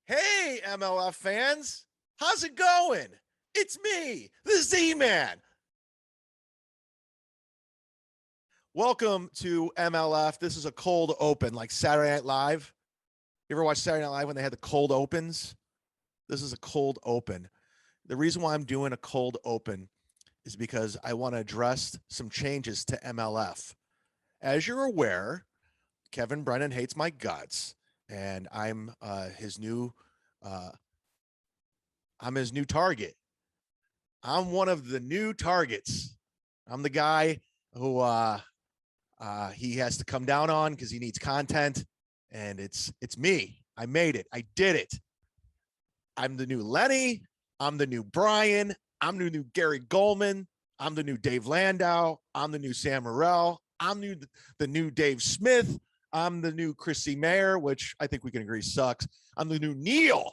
Hey, MLF fans. How's it going? It's me, the Z-Man. Welcome to MLF. This is a cold open, like Saturday Night Live. You ever watch Saturday Night Live when they had the cold opens? This is a cold open. The reason why I'm doing a cold open is because I want to address some changes to MLF. As you're aware, Kevin Brennan hates my guts, and uh, I'm his new target. I'm one of the new targets. I'm the guy who he has to come down on because he needs content, and it's me. I made it. I did it. I'm the new Lenny. I'm the new Brian. I'm the new Gary Goldman. I'm the new Dave Landau. I'm the new Sam Morrell. The new Dave Smith. I'm the new Chrissy Mayer, which I think we can agree sucks. I'm the new Neil.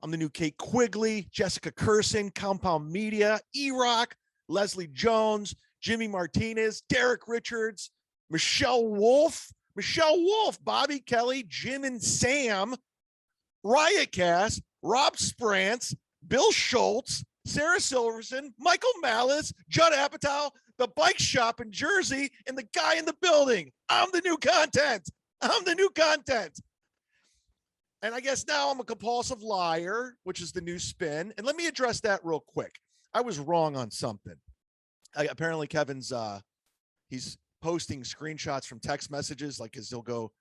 I'm the new Kate Quigley, Jessica Curson, Compound Media, E-Rock, Leslie Jones, Jimmy Martinez, Derek Richards, Michelle Wolf, Bobby Kelly, Jim and Sam, Riotcast, Rob Sprance, Bill Schultz, Sarah Silverson, Michael Malice, Judd Apatow, the bike shop in Jersey, and the guy in the building. I'm the new content. I'm the new content. And I guess now I'm a compulsive liar, which is the new spin. And let me address that real quick. I was wrong on something. Apparently, he's posting screenshots from text messages, like because he'll go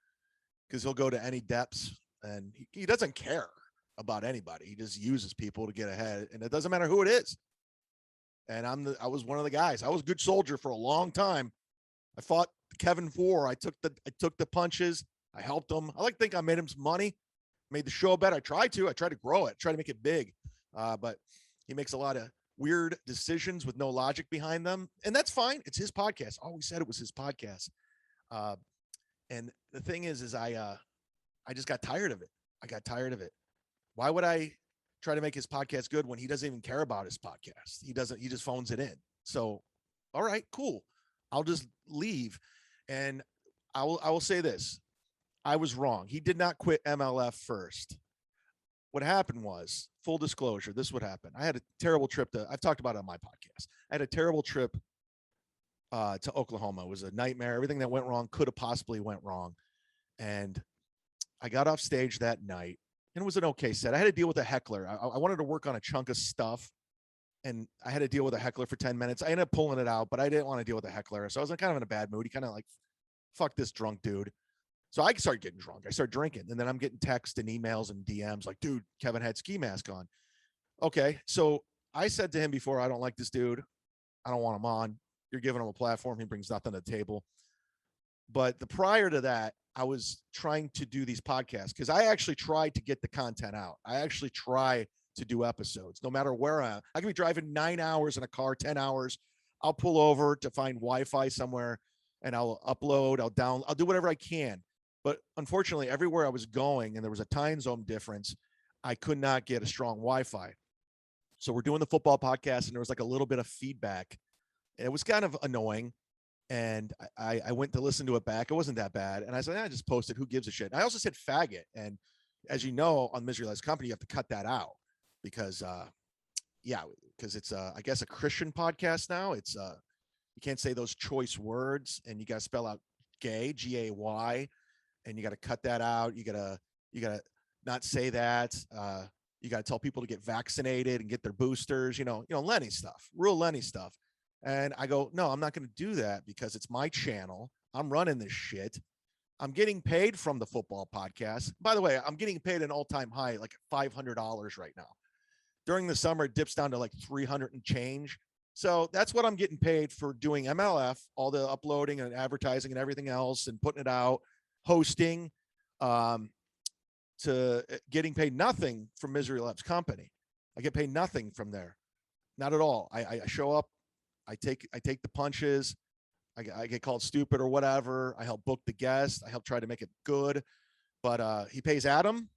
to any depths, and he doesn't care about anybody. He just uses people to get ahead, and it doesn't matter who it is. And I was one of the guys. I was a good soldier for a long time. I fought Kevin Four. I took the punches. I helped him. I like to think I made him some money, made the show better. I tried to grow it, try to make it big. But he makes a lot of weird decisions with no logic behind them. And that's fine. It's his podcast. I always said it was his podcast. And the thing is I just got tired of it. I got tired of it. Why would I try to make his podcast good when he doesn't even care about his podcast? He just phones it in. So, all right, cool. I'll just leave. And I will say this. I was wrong. He did not quit MLF first. What happened was, full disclosure, this would happen. I had a terrible trip I've talked about it on my podcast. I had a terrible trip to Oklahoma. It was a nightmare. Everything that went wrong could have possibly went wrong. And I got off stage that night, and it was an okay set. I had to deal with a heckler. I wanted to work on a chunk of stuff, and I had to deal with a heckler for 10 minutes. I ended up pulling it out, but I didn't want to deal with a heckler. So I was kind of in a bad mood. He kind of like, fuck this drunk dude. So I started getting drunk. I started drinking. And then I'm getting texts and emails and DMs like, dude, Kevin had ski mask on. Okay. So I said to him before, I don't like this dude. I don't want him on. You're giving him a platform. He brings nothing to the table. But the prior to that, I was trying to do these podcasts because I actually tried to get the content out. I actually try to do episodes no matter where I am. I can be driving 9 hours in a car, 10 hours. I'll pull over to find Wi-Fi somewhere and I'll upload, I'll do whatever I can. But unfortunately, everywhere I was going and there was a time zone difference, I could not get a strong Wi-Fi. So we're doing the football podcast and there was like a little bit of feedback. It was kind of annoying. And I went to listen to it back. It wasn't that bad. And I said, I just posted, who gives a shit? And I also said faggot. And as you know, on Misery Loves Company, you have to cut that out because, because it's, I guess, a Christian podcast now. It's, you can't say those choice words and you got to spell out gay, Gay, and you got to cut that out. You got to not say that. You got to tell people to get vaccinated and get their boosters, Lenny stuff, real Lenny stuff. And I go, no, I'm not going to do that because it's my channel. I'm running this shit. I'm getting paid from the football podcast. By the way, I'm getting paid an all-time high, like $500 right now. During the summer, it dips down to like 300 and change. So that's what I'm getting paid for doing MLF, all the uploading and advertising and everything else and putting it out, hosting, to getting paid nothing from Misery Loves Company. I get paid nothing from there. Not at all. I show up. I take the punches. I get called stupid or whatever. I help book the guest. I help try to make it good. But he pays Adam.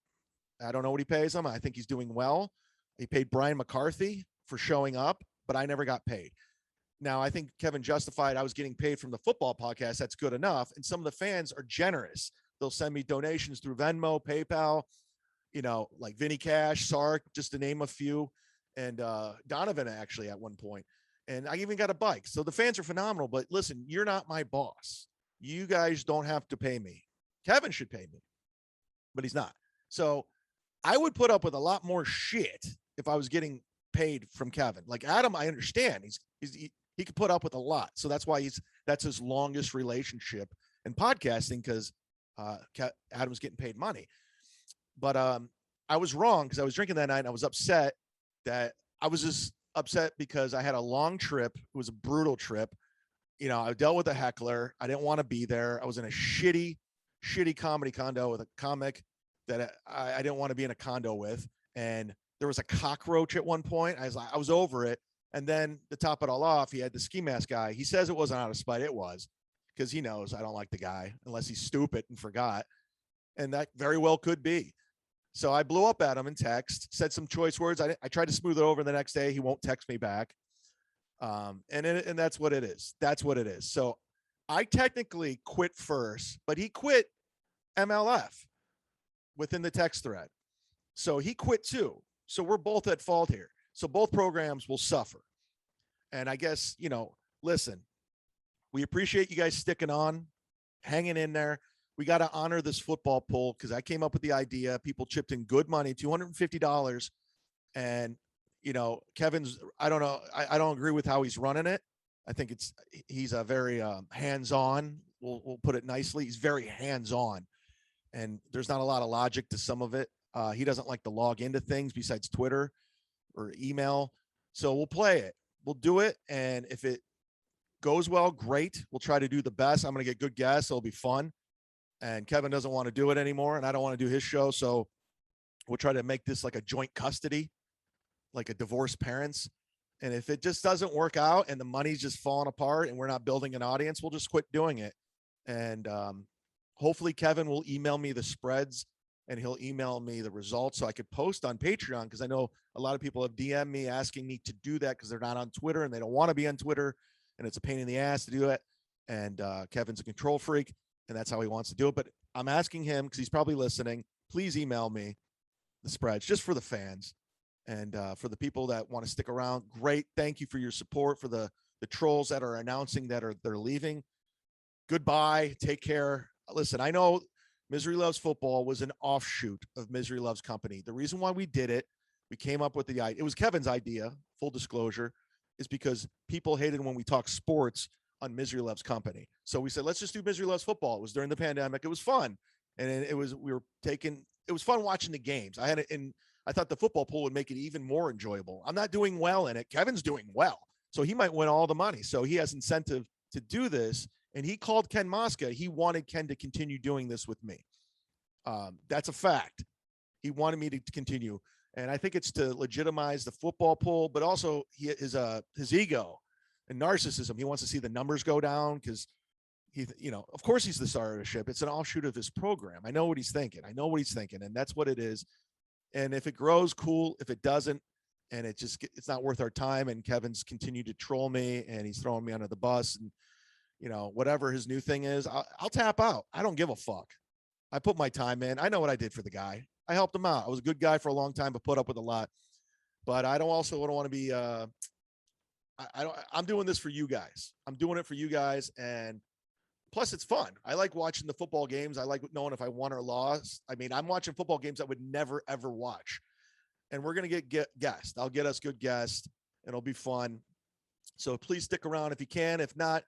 I don't know what he pays him. I think he's doing well. He paid Brian McCarthy for showing up, but I never got paid. Now, I think Kevin justified I was getting paid from the football podcast. That's good enough. And some of the fans are generous. They'll send me donations through Venmo, PayPal. like Vinny Cash, Sark, just to name a few, and Donovan actually at one point. And I even got a bike. So the fans are phenomenal. But listen, you're not my boss. You guys don't have to pay me. Kevin should pay me, but he's not. So I would put up with a lot more shit if I was getting paid from Kevin. Like Adam, I understand he could put up with a lot. So that's why that's his longest relationship in podcasting, because Adam's getting paid money. But I was wrong because I was drinking that night and I was upset that I was just upset because I had a long trip. It was a brutal trip. I dealt with a heckler. I didn't want to be there. I was in a shitty comedy condo with a comic that I didn't want to be in a condo with. And there was a cockroach at one point. I was over it. And then to top it all off, he had the ski mask guy. He says it wasn't out of spite. It was, because he knows I don't like the guy unless he's stupid and forgot. And that very well could be. So I blew up at him in text, said some choice words. I tried to smooth it over the next day. He won't text me back. And that's what it is. That's what it is. So I technically quit first, but he quit MLF within the text thread. So he quit too. So we're both at fault here. So both programs will suffer. And I guess, listen, we appreciate you guys sticking on, hanging in there. We got to honor this football poll because I came up with the idea. People chipped in good money, $250. And, Kevin's, I don't know. I don't agree with how he's running it. I think he's a very hands-on. We'll put it nicely. He's very hands-on. And there's not a lot of logic to some of it. He doesn't like to log into things besides Twitter or email. So we'll play it. We'll do it. And if it goes well, great. We'll try to do the best. I'm going to get good guests. It'll be fun. And Kevin doesn't want to do it anymore. And I don't want to do his show. So we'll try to make this like a joint custody, like a divorced parents. And if it just doesn't work out and the money's just falling apart and we're not building an audience, we'll just quit doing it. And hopefully Kevin will email me the spreads and he'll email me the results so I could post on Patreon, because I know a lot of people have DM'd me asking me to do that because they're not on Twitter and they don't want to be on Twitter and it's a pain in the ass to do it. And Kevin's a control freak and that's how he wants to do it. But I'm asking him, because he's probably listening, please email me the spreads just for the fans and for the people that want to stick around. Great. Thank you for your support. For the trolls that are announcing that they're leaving, goodbye. Take care. Listen, I know Misery Loves Football was an offshoot of Misery Loves Company. The reason why we did it, we came up with the idea. It was Kevin's idea, full disclosure, is because people hated when we talk sports on Misery Loves Company. So we said, let's just do Misery Loves Football. It was during the pandemic. It was fun. And it was fun watching the games. I thought the football pool would make it even more enjoyable. I'm not doing well in it. Kevin's doing well. So he might win all the money. So he has incentive to do this. And he called Ken Mosca. He wanted Ken to continue doing this with me. That's a fact. He wanted me to continue. And I think it's to legitimize the football pool, but also his ego and narcissism. He wants to see the numbers go down because of course he's the star of the ship. It's an offshoot of his program. I know what he's thinking. And that's what it is. And if it grows, cool. If it doesn't, and it's not worth our time, and Kevin's continued to troll me and he's throwing me under the bus and, whatever his new thing is, I'll tap out. I don't give a fuck. I put my time in. I know what I did for the guy. I helped him out. I was a good guy for a long time, but put up with a lot. But I don't want to be, I'm doing this for you guys. I'm doing it for you guys. And plus it's fun. I like watching the football games. I like knowing if I won or lost. I mean, I'm watching football games I would never, ever watch. And we're going to get guests. I'll get us good guests. And it'll be fun. So please stick around if you can. If not,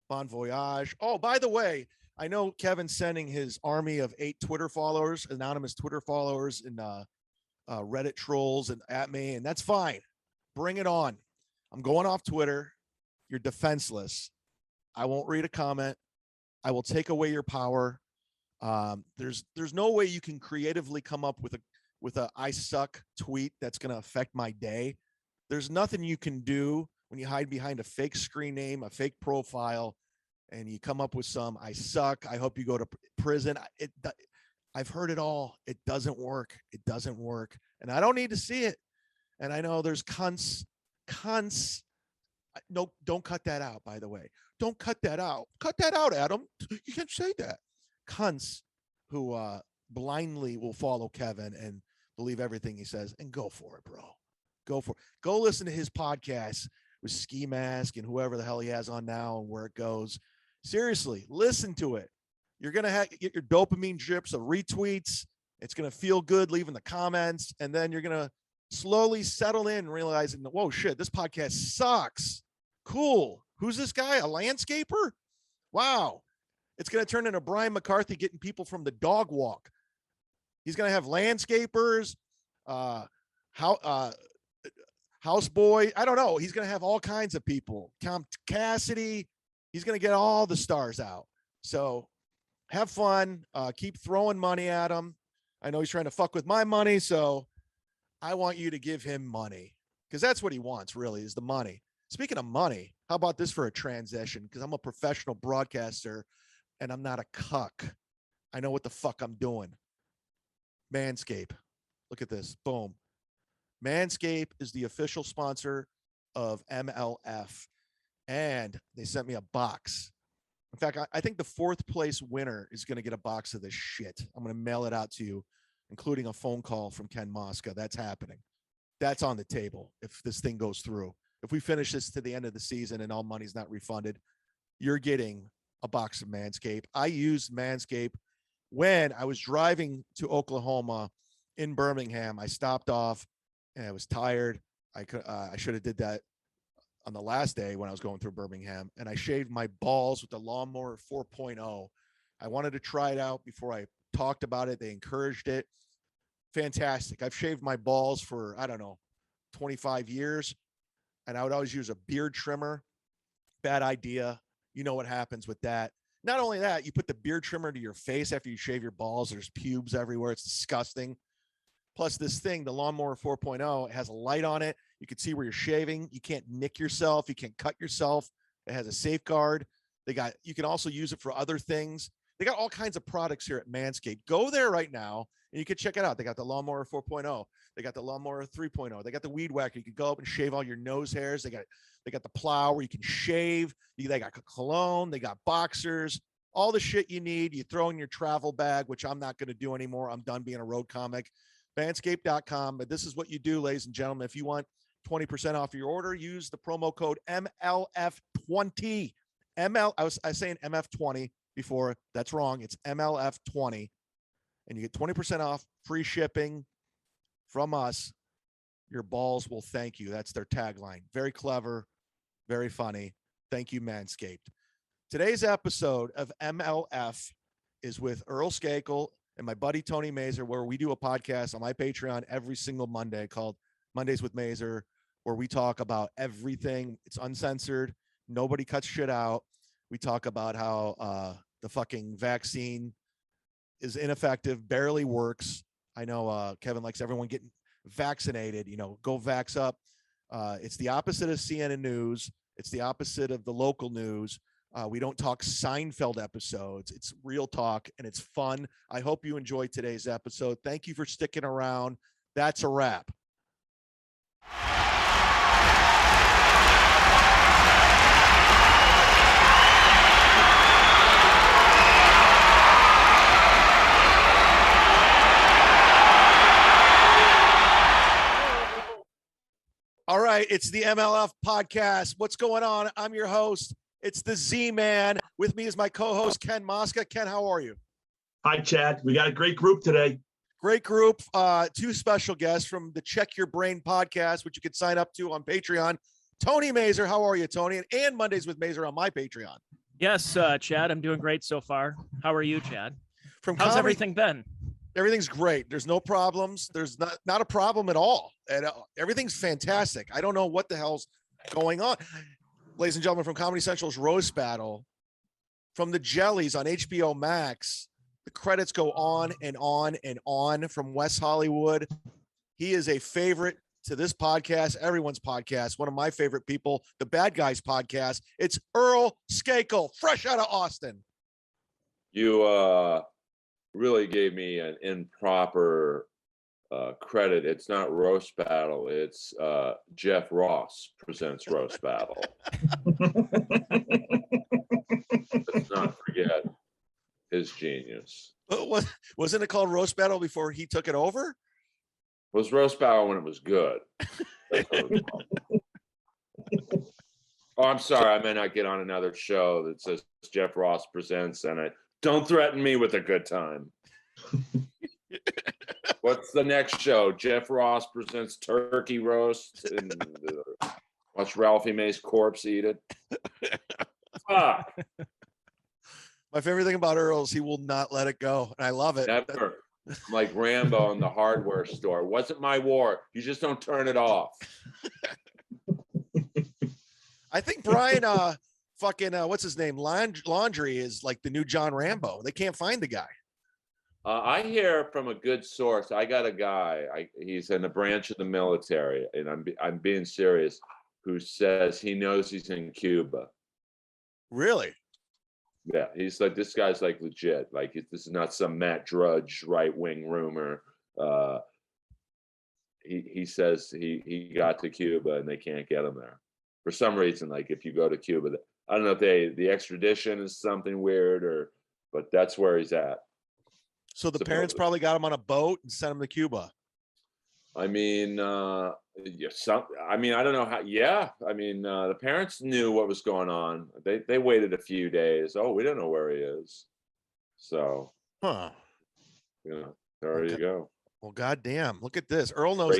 bon voyage. Oh, by the way, I know Kevin's sending his army of 8 Twitter followers, anonymous Twitter followers, and Reddit trolls and at me, and that's fine. Bring it on. I'm going off Twitter. You're defenseless. I won't read a comment. I will take away your power. There's no way you can creatively come up with a I suck tweet that's going to affect my day. There's nothing you can do when you hide behind a fake screen name, a fake profile, and you come up with some I suck. I hope you go to prison. I've heard it all. It doesn't work. It doesn't work. And I don't need to see it. And I know there's cunts. No, don't cut that out, by the way. Don't cut that out. Cut that out, Adam. You can't say that. Cunts who blindly will follow Kevin and believe everything he says, and go for it, bro. Go for it. Go listen to his podcast with Ski Mask and whoever the hell he has on now and where it goes. Seriously, listen to it. You're going to get your dopamine drips of retweets. It's going to feel good leaving the comments. And then you're going to slowly settle in realizing, whoa, shit, this podcast sucks. Cool. Who's this guy? A landscaper? Wow. It's going to turn into Brian McCarthy getting people from the dog walk. He's going to have landscapers, houseboy. I don't know. He's going to have all kinds of people. Tom Cassidy. He's going to get all the stars out. So have fun. Keep throwing money at him. I know he's trying to fuck with my money, so I want you to give him money because that's what he wants, really, is the money. Speaking of money, how about this for a transition? Because I'm a professional broadcaster and I'm not a cuck. I know what the fuck I'm doing. Manscaped. Look at this. Boom. Manscaped is the official sponsor of MLF, and they sent me a box. In fact, I think the 4th place winner is going to get a box of this shit. I'm going to mail it out to you, including a phone call from Ken Mosca. That's happening. That's on the table if this thing goes through. If we finish this to the end of the season and all money's not refunded, you're getting a box of Manscaped. I used Manscaped when I was driving to Oklahoma in Birmingham. I stopped off and I was tired. I should have did that on the last day when I was going through Birmingham, and I shaved my balls with the Lawnmower 4.0. I wanted to try it out before I talked about it. They encouraged it. Fantastic. I've shaved my balls for, 25 years, and I would always use a beard trimmer. Bad idea. You know what happens with that. Not only that, you put the beard trimmer to your face after you shave your balls. There's pubes everywhere. It's disgusting. Plus this thing, the Lawnmower 4.0, it has a light on it. You can see where you're shaving. You can't nick yourself. You can't cut yourself. It has a safeguard. You can also use it for other things. They got all kinds of products here at Manscaped. Go there right now and you can check it out. They got the Lawnmower 4.0. They got the Lawnmower 3.0. They got the Weed Whacker. You can go up and shave all your nose hairs. They got the plow where you can shave. They got cologne. They got boxers. All the shit you need. You throw in your travel bag, which I'm not going to do anymore. I'm done being a road comic. Manscaped.com. But this is what you do, ladies and gentlemen. If you want 20% off your order, use the promo code MLF20. I was saying MF20 before. That's wrong. It's MLF20. And you get 20% off, free shipping from us. Your balls will thank you. That's their tagline. Very clever, very funny. Thank you, Manscaped. Today's episode of MLF is with Earl Skakel and my buddy Tony Mazur, where we do a podcast on my Patreon every single Monday called Mondays with Mazur, where we talk about everything. It's uncensored. Nobody cuts shit out. We talk about how the fucking vaccine is ineffective, barely works. I know Kevin likes everyone getting vaccinated. Go vax up. It's the opposite of CNN News. It's the opposite of the local news. We don't talk Seinfeld episodes. It's real talk, and it's fun. I hope you enjoyed today's episode. Thank you for sticking around. That's a wrap. All right, it's the MLF podcast. What's going on? I'm your host. It's the Z-Man. With me is my co-host, Ken Mosca. Ken, how are you? Hi, Chad. We got a great group today. Great group. Two special guests from the Check Your Brain podcast, which you can sign up to on Patreon. Tony Mazur, how are you, Tony? And Mondays with Mazur on my Patreon. Yes, Chad, I'm doing great so far. How are you, Chad? How's everything been? Everything's great. There's no problems. There's not a problem at all. And everything's fantastic. I don't know what the hell's going on. Ladies and gentlemen, from Comedy Central's Roast Battle, from the Jellies on HBO Max, the credits go on and on and on. From West Hollywood, he is a favorite to this podcast, everyone's podcast, one of my favorite people, the Bad Guys podcast. It's Earl Skakel, fresh out of Austin. You really gave me an improper credit. It's not Roast Battle. It's Jeff Ross presents Roast Battle. Let's not forget his genius. Wasn't it called Roast Battle before he took it over? was roast battle when it was good. Oh, I'm sorry. I may not get on another show that says Jeff Ross presents, and don't threaten me with a good time. What's the next show? Jeff Ross presents turkey roast and watch Ralphie May's corpse eat it. Fuck. My favorite thing about Earl is he will not let it go, and I love it. Never. I'm like Rambo in the hardware store. Wasn't my war. You just don't turn it off. I think Brian, what's his name? Laundry is like the new John Rambo. They can't find the guy. I hear from a good source. I got a guy. He's in a branch of the military, and I'm being serious. Who says he knows he's in Cuba? Really? Yeah, he's like, this guy's like legit. Like, this is not some Matt Drudge right wing rumor. He says he got to Cuba and they can't get him there for some reason. Like, if you go to Cuba, I don't know if the extradition is something weird but that's where he's at. So the parents probably got him on a boat and sent him to Cuba. I mean, I don't know how. Yeah, I mean, the parents knew what was going on. They waited a few days. Oh, we don't know where he is. So, there you go. Well, goddamn, look at this. Earl knows.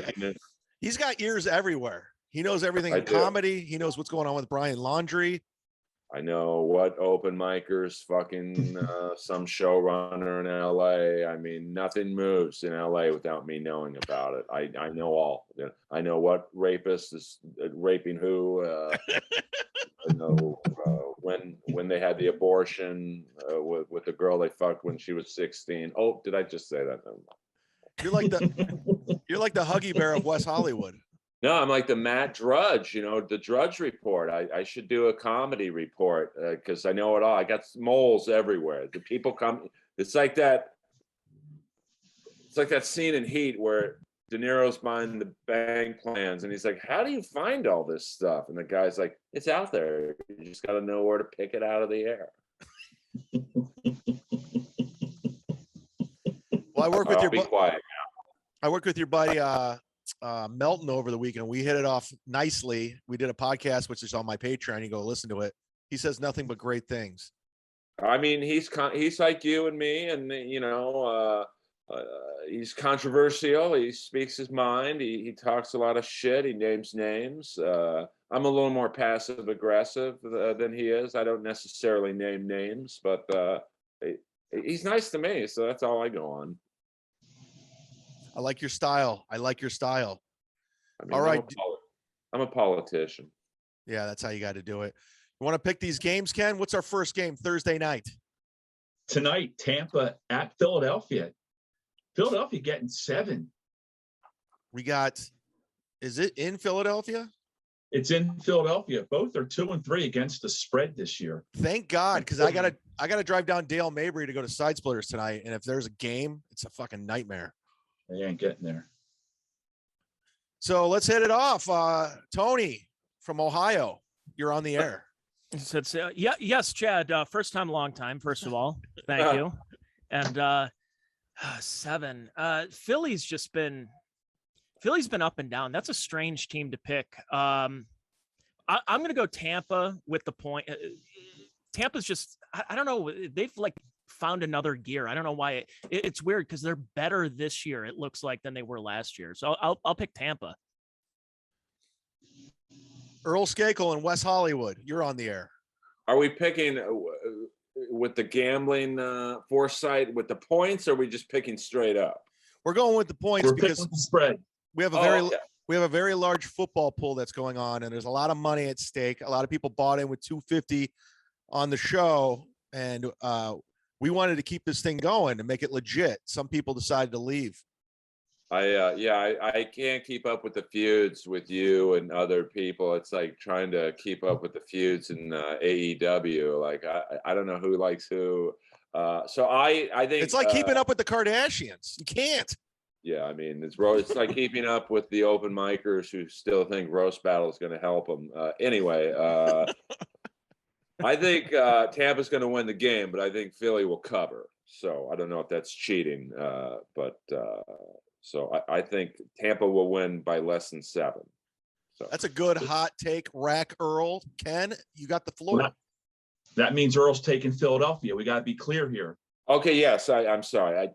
He's got ears everywhere. He knows everything in comedy. He knows what's going on with Brian Laundry. I know what open micers, fucking some showrunner in LA. I mean, nothing moves in LA without me knowing about it. I know all. I know what rapist is raping who. I know when they had the abortion with the girl they fucked when she was 16. Oh, did I just say that? You're like the Huggy Bear of West Hollywood. No, I'm like the Matt Drudge, the Drudge Report. I should do a comedy report because I know it all. I got moles everywhere. The people come. It's like that scene in Heat where De Niro's buying the bank plans, and he's like, "How do you find all this stuff?" And the guy's like, "It's out there. You just got to know where to pick it out of the air." Well, I work with your. Be quiet. I worked with your buddy Melton over the weekend. We hit it off nicely. We did a podcast, which is on my Patreon. You go listen to it. He says nothing but great things. I mean, he's like you and me, and he's controversial. He speaks his mind. He talks a lot of shit. He names names. I'm a little more passive aggressive than he is. I don't necessarily name names, but he's nice to me. So that's all I go on. I like your style. I mean, all right. I'm a politician. Yeah, that's how you got to do it. You want to pick these games, Ken? What's our first game Thursday night? Tonight, Tampa at Philadelphia. Philadelphia getting 7. Is it in Philadelphia? It's in Philadelphia. Both are 2-3 against the spread this year. Thank God, because I gotta drive down Dale Mabry to go to Side Splitters tonight. And if there's a game, it's a fucking nightmare. They ain't getting there. So let's hit it off. Tony from Ohio, you're on the air. Yes, Chad. First time, long time. First of all, thank you. And 7. Philly's been up and down. That's a strange team to pick. I'm going to go Tampa with the point. Tampa's just, I don't know. They've found another gear. I don't know why it's weird because they're better this year. It looks like than they were last year. So I'll pick Tampa. Earl Skakel in West Hollywood, you're on the air. Are we picking with the gambling foresight with the points, or are we just picking straight up? We're going with the points because the spread. We have a very large football pool that's going on, and there's a lot of money at stake. A lot of people bought in with $250 on the show, and we wanted to keep this thing going and make it legit. Some people decided to leave. I can't keep up with the feuds with you and other people. It's like trying to keep up with the feuds in AEW. Like I don't know who likes who. So I think it's like keeping up with the Kardashians. You can't. Yeah, I mean it's like keeping up with the open micers who still think roast battle is going to help them. Anyway, I think Tampa's going to win the game, but I think Philly will cover. So I don't know if that's cheating, so I think Tampa will win by less than 7. So That's a good hot take, Rack Earl. Ken, you got the floor. Well, that means Earl's taking Philadelphia. We got to be clear here. okay, yes, I'm sorry.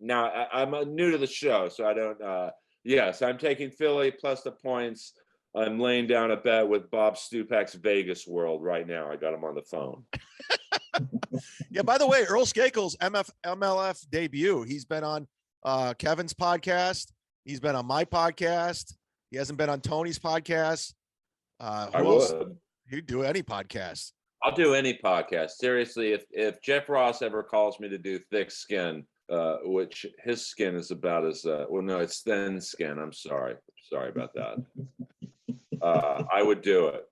I'm new to the show, so I don't. Yes, I'm taking Philly plus the points. I'm laying down a bet with Bob Stupak's Vegas World right now. I got him on the phone. Yeah, by the way, Earl Skakel's MLF debut. He's been on Kevin's podcast. He's been on my podcast. He hasn't been on Tony's podcast. I Who else? would. He'd do any podcast. I'll do any podcast. Seriously, if Jeff Ross ever calls me to do thick skin, which his skin is about as well, no, it's thin skin. I'm sorry about that. I would do it.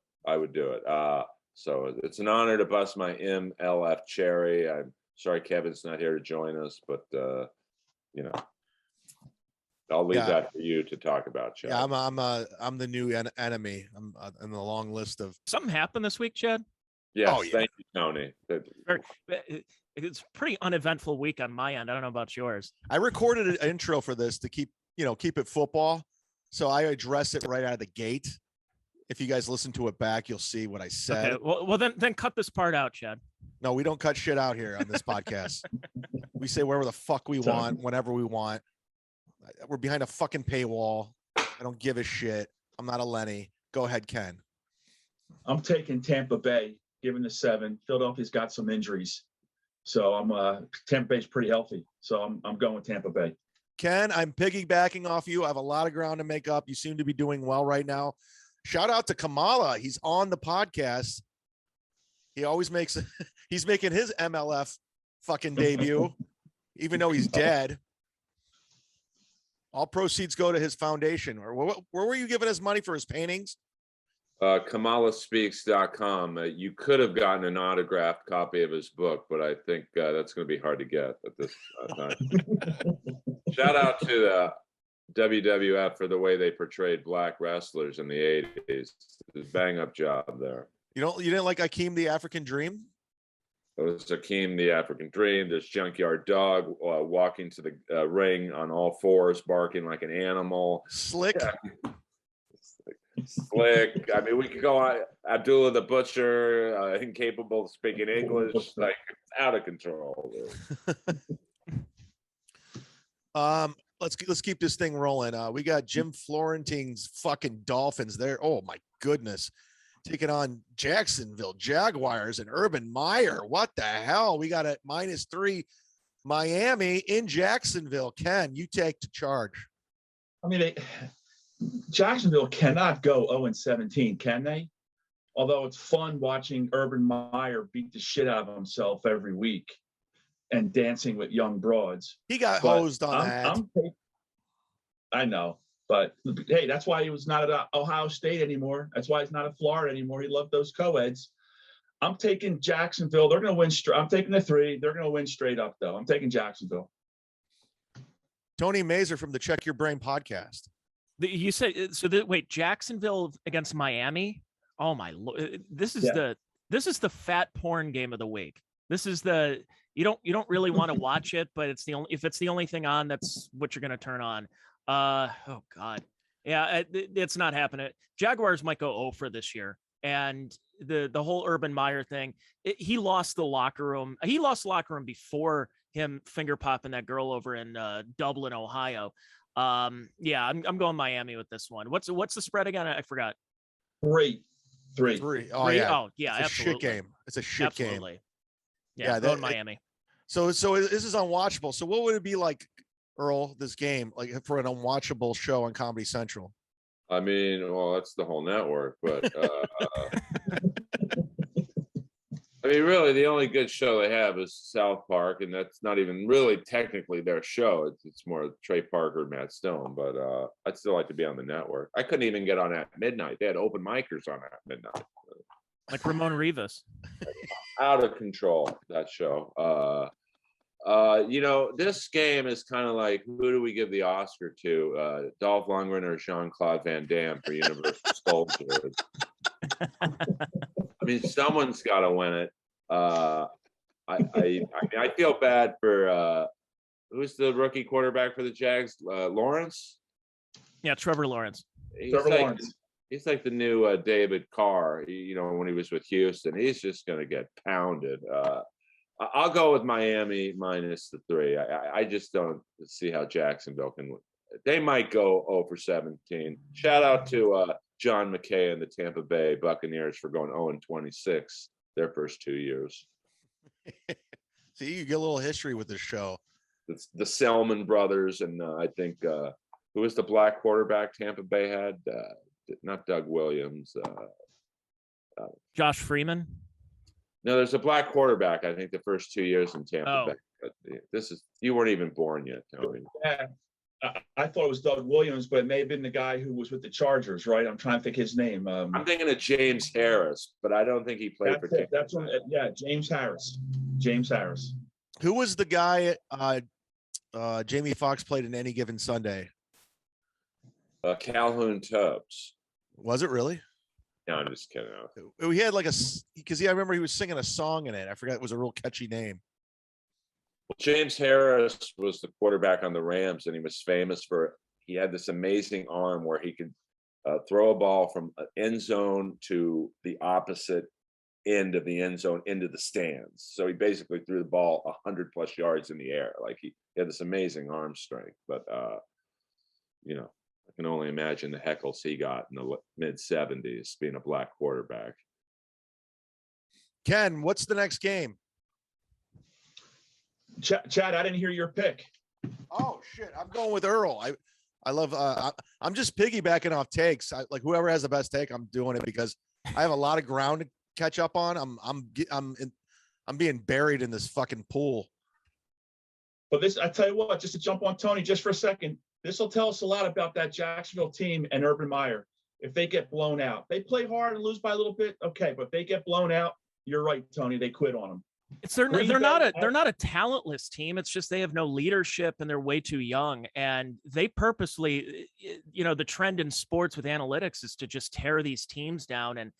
So it's an honor to bust my MLF cherry. I'm sorry Kevin's not here to join us, but I'll leave that for you to talk about, Chad. Yeah, I'm the new enemy. I'm in the long list of. Something happened this week, Chad? Yes, Oh, yeah. Thank you, Tony. It's a pretty uneventful week on my end. I don't know about yours. I recorded an intro for this to keep it football, so I address it right out of the gate. If you guys listen to it back, you'll see what I said. Okay, well then cut this part out, Chad. No, we don't cut shit out here on this podcast. We say wherever the fuck we want, whenever we want. We're behind a fucking paywall. I don't give a shit. I'm not a Lenny. Go ahead, Ken. I'm taking Tampa Bay, given the 7. Philadelphia's got some injuries, so Tampa Bay's pretty healthy. So I'm going with Tampa Bay. Ken, I'm piggybacking off you. I have a lot of ground to make up. You seem to be doing well right now. Shout out to Kamala. He's on the podcast. He always he's making his MLF fucking debut, even though he's dead. All proceeds go to his foundation. Or where were you giving us money for his paintings? KamalaSpeaks.com. You could have gotten an autographed copy of his book, but I think that's going to be hard to get at this time. Shout out to the WWF for the way they portrayed black wrestlers in the 80s. Bang up job there. You didn't like Akeem the African Dream? There's Akeem the African Dream. There's Junkyard Dog walking to the ring on all 4s, barking like an animal. Slick. Yeah. Slick. I mean, we could go on. Abdullah the Butcher, incapable of speaking English, like out of control. Let's keep this thing rolling. We got Jim Florentine's fucking Dolphins there. Oh my goodness. Taking on Jacksonville Jaguars and Urban Meyer. What the hell? We got a -3 Miami in Jacksonville. Ken, you take the charge. I mean, Jacksonville cannot go 0-17, can they? Although it's fun watching Urban Meyer beat the shit out of himself every week and dancing with young broads. He got hosed on that. I know, but hey, that's why he was not at Ohio State anymore. That's why he's not at Florida anymore. He loved those co-eds. I'm taking Jacksonville. They're going to win. I'm taking the 3. They're going to win straight up, though. I'm taking Jacksonville. Tony Mazur from the Check Your Brain podcast. You said so. Wait, Jacksonville against Miami. Oh my Lord! This is the fat porn game of the week. This is you don't really want to watch it, but if it's the only thing on, that's what you're going to turn on. Oh God, yeah, it's not happening. Jaguars might go 0 for this year, and the whole Urban Meyer thing. He lost the locker room. He lost the locker room before him finger popping that girl over in Dublin, Ohio. Yeah, I'm going Miami with this one. What's the spread again? I forgot. 3. Oh yeah. Oh yeah, it's absolutely. A shit game. It's a shit absolutely. game. Yeah, going Miami. So this is unwatchable. So what would it be like, Earl, this game, like for an unwatchable show on Comedy Central? I mean, well, that's the whole network, but I mean, really, the only good show they have is South Park, and that's not even really technically their show. It's more Trey Parker, Matt Stone, but I'd still like to be on the network. I couldn't even get on at midnight. They had open micers on at midnight. Like Ramon Rivas. Out of control, that show. This game is kind of like, who do we give the Oscar to? Dolph Lundgren or Jean-Claude Van Damme for Universal Soldier? I mean, someone's got to win it. mean, I feel bad for who's the rookie quarterback for the Jags? Lawrence. Yeah, Trevor Lawrence. Trevor Lawrence. He's like the new David Carr. When he was with Houston, he's just going to get pounded. I'll go with Miami minus the 3. I just don't see how Jacksonville can win. They might go 0 for 17. Shout out to John McKay and the Tampa Bay Buccaneers for going 0 and 26 their first 2 years. See, you get a little history with this show. It's the Selman brothers, and I think who was the black quarterback Tampa Bay had? Not Doug Williams. Josh Freeman. No, there's a black quarterback. I think the first 2 years in Tampa Bay. But you weren't even born yet, Tony. Yeah, I thought it was Doug Williams, but it may have been the guy who was with the Chargers, right? I'm trying to think his name. I'm thinking of James Harris, but I don't think he played for Tampa. That's one. Yeah, James Harris. James Harris. Who was the guy Jamie Foxx played in Any Given Sunday? Calhoun Tubbs. Was it really? No, I'm just kidding. He had like I remember he was singing a song in it. I forgot, it was a real catchy name. Well, James Harris was the quarterback on the Rams, and he was famous for, he had this amazing arm where he could throw a ball from an end zone to the opposite end of the end zone into the stands. So he basically threw the ball 100+ yards in the air. Like he had this amazing arm strength. But I can only imagine the heckles he got in the mid-70s being a black quarterback. Ken, what's the next game? Chad, I didn't hear your pick. Oh shit, I'm going with Earl. I love. I'm just piggybacking off takes. Like whoever has the best take, I'm doing it because I have a lot of ground to catch up on. I'm being buried in this fucking pool. But this, I tell you what, just to jump on Tony just for a second, this will tell us a lot about that Jacksonville team and Urban Meyer. If they get blown out, they play hard and lose by a little bit, okay. But if they get blown out, you're right, Tony. They quit on them. They're not a talentless team. It's just they have no leadership and they're way too young. And they purposely, the trend in sports with analytics is to just tear these teams down. And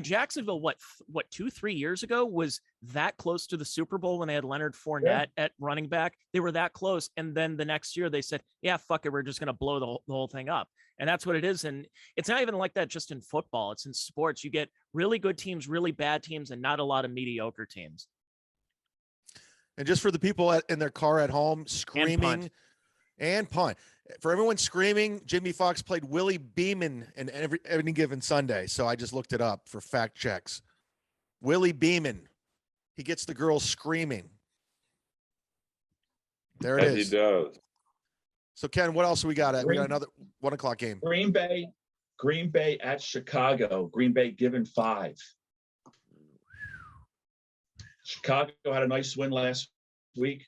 Jacksonville, what 2-3 years ago was that close to the Super Bowl when they had Leonard Fournette at running back. They were that close. And then the next year they said, yeah, fuck it. We're just going to blow the whole thing up. And that's what it is. And it's not even like that just in football. It's in sports. You get really good teams, really bad teams, and not a lot of mediocre teams. And just for the people in their car at home screaming and punt. For everyone screaming, Jimmy Fox played Willie Beeman in every given Sunday. So I just looked it up for fact checks. Willie Beeman. He gets the girls screaming. There it is. He does. So Ken, what else we got? We got another 1 o'clock game. Green Bay at Chicago. Green Bay given 5. Chicago had a nice win last week.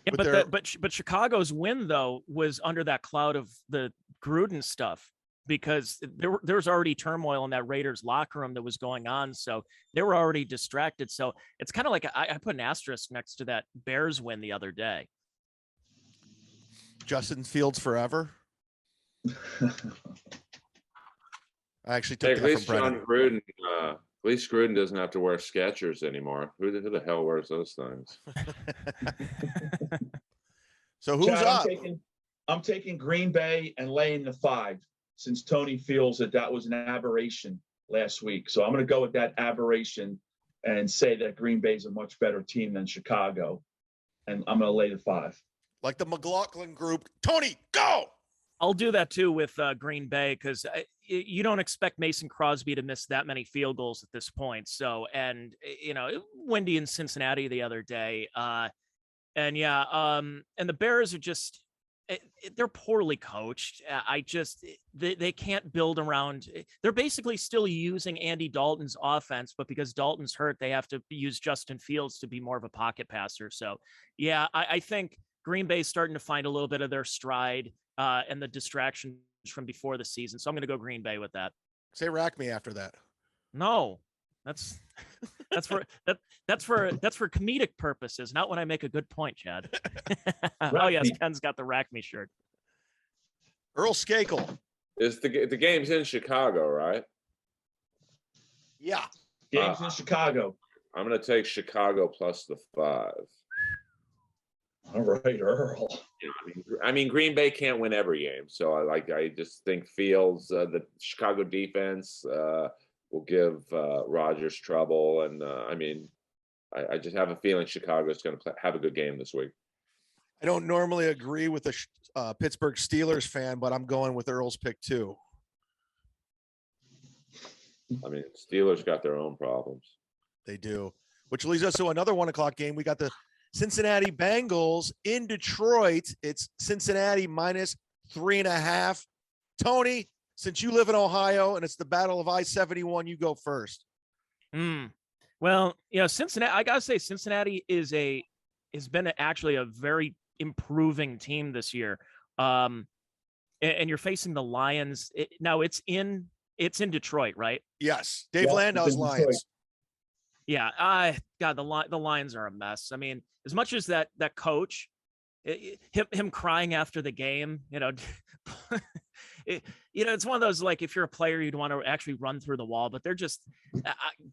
Yeah, but Chicago's win though was under that cloud of the Gruden stuff because there was already turmoil in that Raiders locker room that was going on, so they were already distracted. So it's kind of like I put an asterisk next to that Bears win the other day. Justin Fields forever. I actually took that from Brennan. At least Gruden doesn't have to wear Skechers anymore. Who the hell wears those things? So who's up? I'm taking Green Bay and laying the 5 since Tony feels that was an aberration last week. So I'm going to go with that aberration and say that Green Bay is a much better team than Chicago. And I'm going to lay the 5. Like the McLaughlin group. Tony, go! I'll do that too with Green Bay because you don't expect Mason Crosby to miss that many field goals at this point. So, and windy in Cincinnati the other day, and the Bears are just they're poorly coached. They can't build around. They're basically still using Andy Dalton's offense, but because Dalton's hurt, they have to use Justin Fields to be more of a pocket passer. So, yeah, I think Green Bay's starting to find a little bit of their stride. And the distractions from before the season. So I'm going to go Green Bay with that. Say rack me after that. No, that's for comedic purposes, not when I make a good point, Chad. Oh yes, Ken's got the rack me shirt. Earl Skakel. Is the game's in Chicago, right? Yeah. Game's in Chicago. I'm going to take Chicago plus the 5. All right, Earl. You know, I mean, Green Bay can't win every game, so I just think Fields, the Chicago defense, will give Rodgers trouble, and I mean, I just have a feeling Chicago is going to have a good game this week. I don't normally agree with the Pittsburgh Steelers fan, but I'm going with Earl's pick too. I mean, Steelers got their own problems. They do, which leads us to another 1 o'clock game. We got the Cincinnati Bengals in Detroit. It's Cincinnati minus 3.5. Tony, since you live in Ohio and it's the Battle of I-71, you go first. Well, you know, Cincinnati, I gotta say, Cincinnati has been actually a very improving team this year. And you're facing the Lions. Now it's in Detroit, right? Yes. Dave Landau's Lions. Yeah. God, the Lions are a mess. I mean, as much as that coach, him crying after the game, you know, it's one of those, like, if you're a player, you'd want to actually run through the wall, but they're just,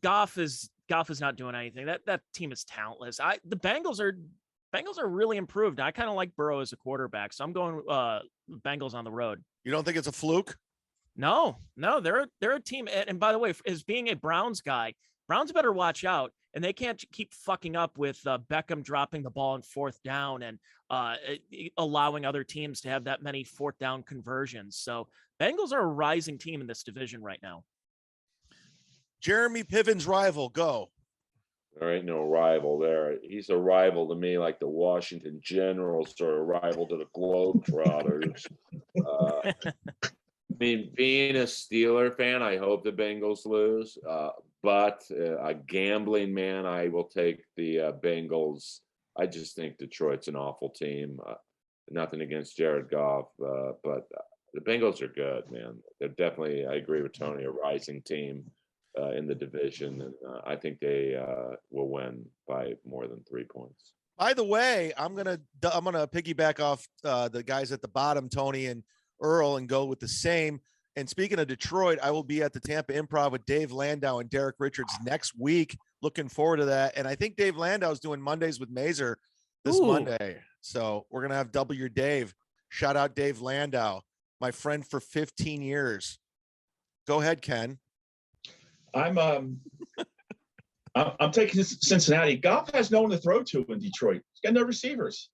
Goff is not doing anything. That team is talentless. The Bengals are really improved. I kind of like Burrow as a quarterback, so I'm going Bengals on the road. You don't think it's a fluke? No, they're a team. And by the way, as being a Browns guy, Browns better watch out, and they can't keep fucking up with Beckham dropping the ball on 4th down and allowing other teams to have that many 4th down conversions. So Bengals are a rising team in this division right now. Jeremy Piven's rival, go. There ain't no rival there. He's a rival to me, like the Washington Generals are a rival to the Globetrotters. I mean, being a Steeler fan, I hope the Bengals lose. But a gambling man, I will take the Bengals. I just think Detroit's an awful team. Nothing against Jared Goff, but the Bengals are good, man. They're definitely, I agree with Tony, a rising team in the division. And I think they will win by more than 3 points. By the way, I'm gonna piggyback off the guys at the bottom, Tony and Earl, and go with the same. And speaking of Detroit, I will be at the Tampa Improv with Dave Landau and Derek Richards next week. Looking forward to that. And I think Dave Landau is doing Mondays with Mazur this Monday. So we're going to have double your Dave. Shout out Dave Landau, my friend for 15 years. Go ahead, Ken. I'm taking Cincinnati. Goff has no one to throw to in Detroit. He's got no receivers.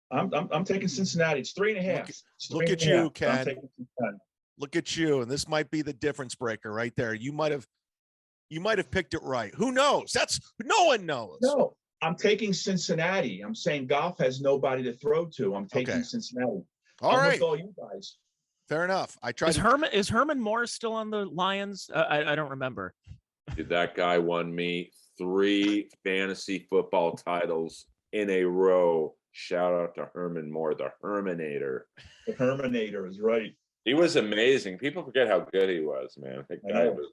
I'm taking Cincinnati. It's 3.5. Look at you, Ken. Look at you, and this might be the difference breaker right there. You might have picked it right. Who knows? No one knows. No, I'm taking Cincinnati. I'm saying Goff has nobody to throw to. I'm taking Cincinnati. All right, with all you guys. Fair enough. Is Herman Morris still on the Lions? I don't remember. That guy won me 3 fantasy football titles in a row. Shout out to Herman Moore, the Herminator. The Herminator is right. He was amazing. People forget how good he was, man. That guy was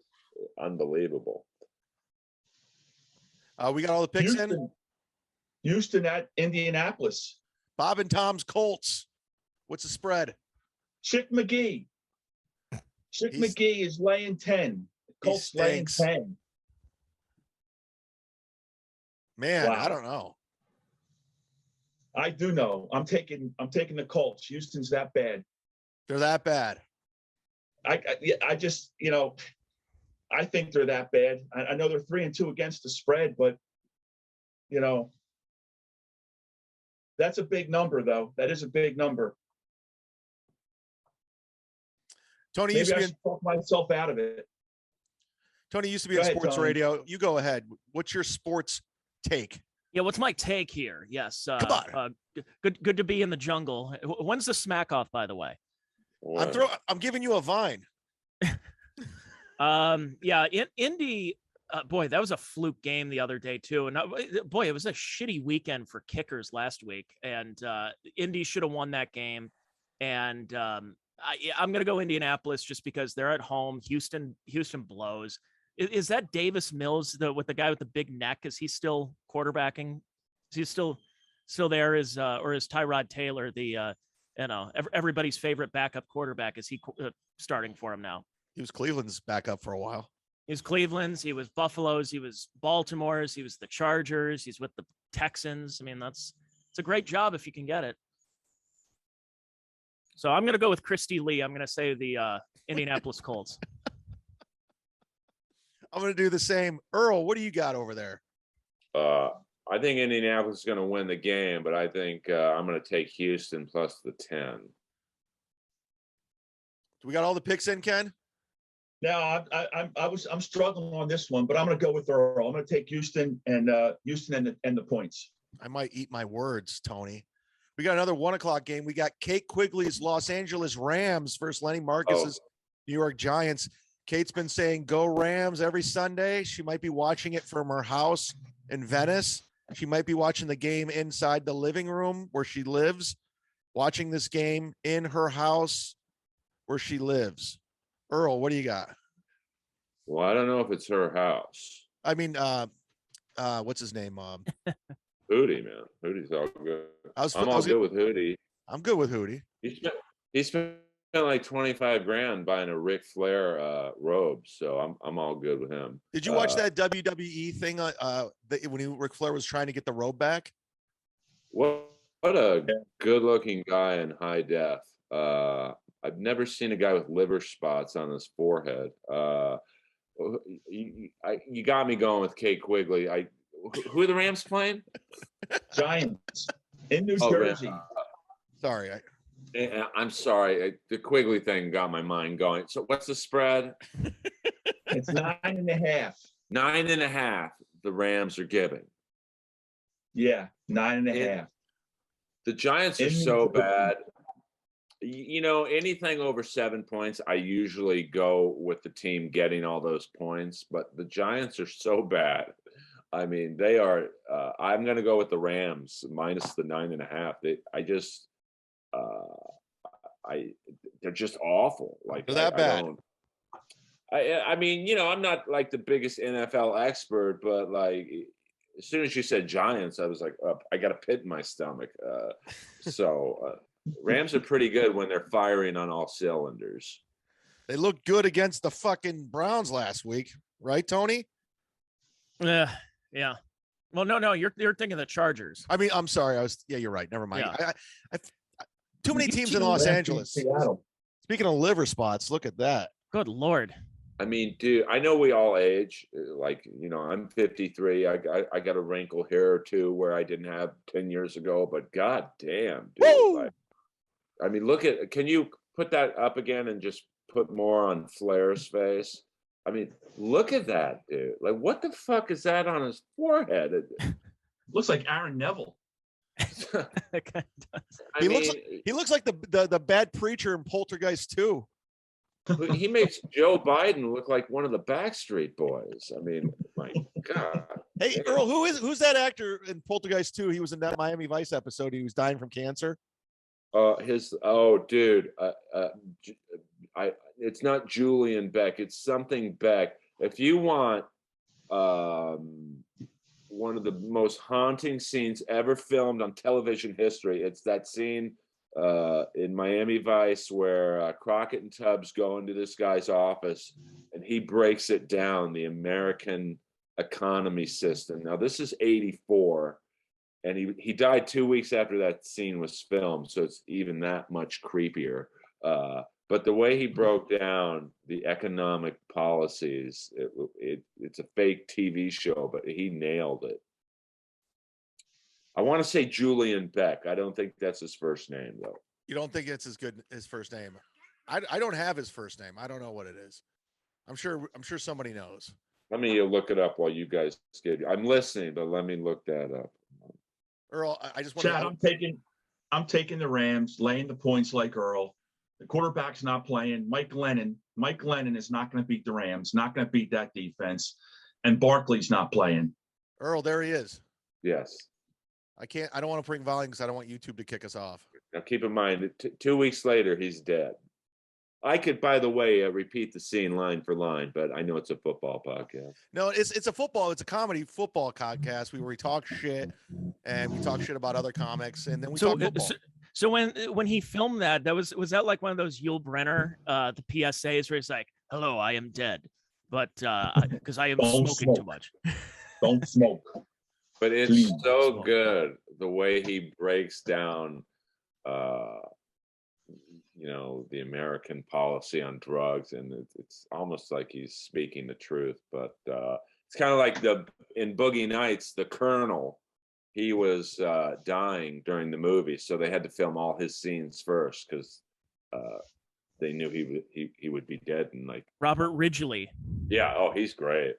unbelievable. We got all the picks in. Houston at Indianapolis. Bob and Tom's Colts. What's the spread? Chick McGee. McGee is laying 10. Colts laying 10. Man, wow. I don't know. I do know. I'm taking the Colts. Houston's that bad. They're that bad. I just, I think they're that bad. I know they're 3-2 against the spread, but that's a big number, though. That is a big number. Tony Maybe I should talk myself out of it. Tony used to be on sports radio. You go ahead. What's your sports take? Yeah, what's my take here? Yes. Come on. Good to be in the jungle. When's the smack off, by the way? I'm giving you a vine. Yeah, Indy. Boy, that was a fluke game the other day too, and boy, it was a shitty weekend for kickers last week. And Indy should have won that game. And I'm going to go Indianapolis just because they're at home. Houston blows. Is that Davis Mills, with the guy with the big neck? Is he still quarterbacking? Is he still there? Or is Tyrod Taylor everybody's favorite backup quarterback? Is he starting for him now? He was Cleveland's backup for a while. He was Cleveland's, he was Buffalo's, he was Baltimore's, he was the Chargers, he's with the Texans. I mean, it's a great job if you can get it. So I'm going to go with Christy Lee. I'm going to say the Indianapolis Colts. I'm going to do the same. Earl, what do you got over there? I think Indianapolis is going to win the game, but I think I'm going to take Houston plus the 10. Do we got all the picks in, Ken? No, I'm struggling on this one, but I'm going to go with Earl. I'm going to take Houston and the points. I might eat my words, Tony. We got another 1 o'clock game. We got Kate Quigley's Los Angeles Rams versus Lenny Marcus's New York Giants. Kate's been saying go Rams every Sunday. She might be watching it from her house in Venice. She might be watching the game inside the living room where she lives, watching this game in her house where she lives. Earl, what do you got? Well, I don't know if it's her house. I mean, what's his name? Hootie, man. Hootie's all good. I'm all good with Hootie. I'm good with Hootie. He spent like 25 grand buying a Ric Flair robe, so I'm all good with him. Did you watch that WWE thing when Ric Flair was trying to get the robe back? What a good-looking guy in high def. I've never seen a guy with liver spots on his forehead. You got me going with Kate Quigley. Who are the Rams playing? Giants in New Jersey. Sorry. I'm sorry. The Quigley thing got my mind going. So what's the spread? It's 9.5. 9.5. The Rams are giving. Yeah, 9.5. The Giants are so bad. You know, anything over 7 points, I usually go with the team getting all those points. But the Giants are so bad. I mean, they are. I'm going to go with the Rams minus the 9.5. They're just awful. Like they're that bad. I mean, you know, I'm not like the biggest NFL expert, but like as soon as you said Giants, I was like, I got a pit in my stomach. Rams are pretty good when they're firing on all cylinders. They looked good against the fucking Browns last week, right, Tony? Yeah. Well, no, you're thinking of the Chargers. I mean, I'm sorry. You're right. Never mind. Yeah. Too many teams in Los Angeles. Speaking of liver spots, look at that. Good Lord. I mean, dude, I know we all age. Like, you know, I'm 53. I got a wrinkle here or two where I didn't have 10 years ago, but god damn, dude. Like, I mean, can you put that up again and just put more on Flair's face? I mean, look at that, dude. Like, what the fuck is that on his forehead? Looks like Aaron Neville. He looks like the bad preacher in Poltergeist 2. He makes Joe Biden look like one of the Backstreet Boys. I mean, my God. Hey, Earl, who's that actor in Poltergeist 2? He was in that Miami Vice episode. He was dying from cancer. Dude. It's not Julian Beck. It's something Beck. If you want one of the most haunting scenes ever filmed on television history, it's that scene in Miami Vice where Crockett and Tubbs go into this guy's office and he breaks it down, the American economy system. Now, this is 1984, and he died 2 weeks after that scene was filmed, so it's even that much creepier. But the way he broke down the economic policies, it's a fake TV show, but he nailed it. I want to say Julian Beck. I don't think that's his first name, though. You don't think it's his first name? I don't have his first name. I don't know what it is. I'm sure somebody knows. Let me look it up while you guys I'm listening, but let me look that up. Earl, I just want to. I'm taking the Rams, laying the points like Earl. The quarterback's not playing. Mike Glennon is not going to beat the Rams, not going to beat that defense. And Barkley's not playing. Earl, there he is. Yes. I don't want to bring volume because I don't want YouTube to kick us off. Now, keep in mind, 2 weeks later, he's dead. I could, by the way, repeat the scene line for line, but I know it's a football podcast. No, it's a comedy football podcast where we talk shit and we talk shit about other comics, and then we talk football. So when he filmed that was that like one of those Yul Brynner the PSAs where he's like, "Hello, I am dead." but because I am Don't smoking too smoke. much. Don't smoke. But it's Please. so good the way he breaks down, the American policy on drugs, and it's almost like he's speaking the truth. But it's kind of like in Boogie Nights, the Colonel, he was dying during the movie, so they had to film all his scenes first because they knew he would be dead. And like Robert Ridgely. yeah, oh, he's great.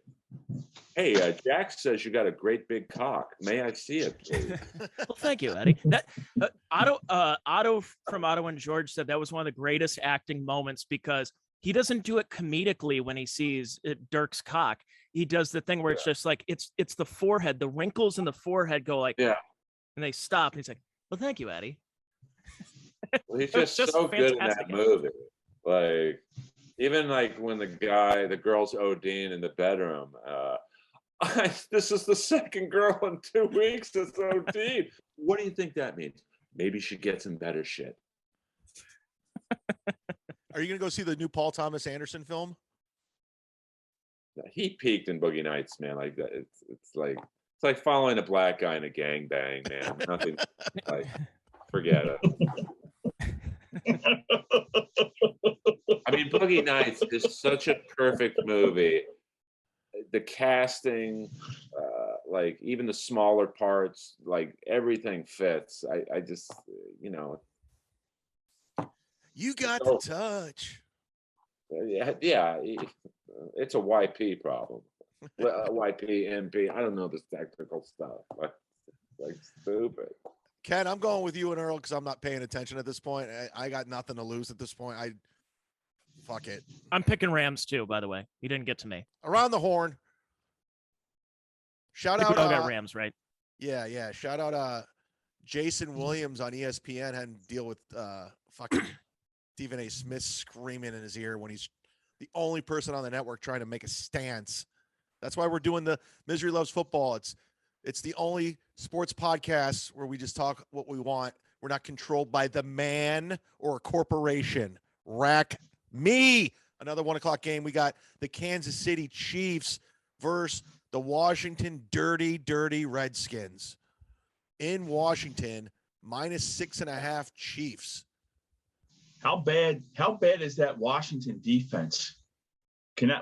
Hey, Jack says you got a great big cock. May I see it, please? Well, thank you, Eddie. That Otto from Otto and George said that was one of the greatest acting moments because he doesn't do it comedically when he sees Dirk's cock. He does the thing where it's just like it's the forehead, the wrinkles in the forehead go like, Yeah, and they stop, and he's like, "Well, thank you, Eddie." well, he's It was just so good in fantastic. that movie. Like, even like when the girl's ODing in the bedroom. This is the second girl in 2 weeks that's OD'd. What do you think that means? Maybe she gets in better shit. Are you gonna go see the new Paul Thomas Anderson film? He peaked in Boogie Nights, man. Like that, it's like following a black guy in a gangbang, man. Nothing. Like, forget it. I mean, Boogie Nights is such a perfect movie. The casting, like even the smaller parts, like everything fits. I just, You got the touch. yeah, it's a YP problem. YP, MP. I don't know this technical stuff. Like stupid. Ken, I'm going with you and Earl because I'm not paying attention at this point. I got nothing to lose at this point. Fuck it. I'm picking Rams too, by the way. He didn't get to me. Around the horn. Shout I think out. we all got Rams, right? Yeah. Shout out Jason Williams on ESPN had to deal with fucking Stephen A. Smith screaming in his ear when he's the only person on the network trying to make a stance. That's why we're doing the Misery Loves Football. It's the only sports podcast where we just talk what we want. We're not controlled by the man or a corporation. Rack me. Another 1:00 game. We got the Kansas City Chiefs versus the Washington Dirty Redskins. In Washington, -6.5 Chiefs. How bad is that Washington defense?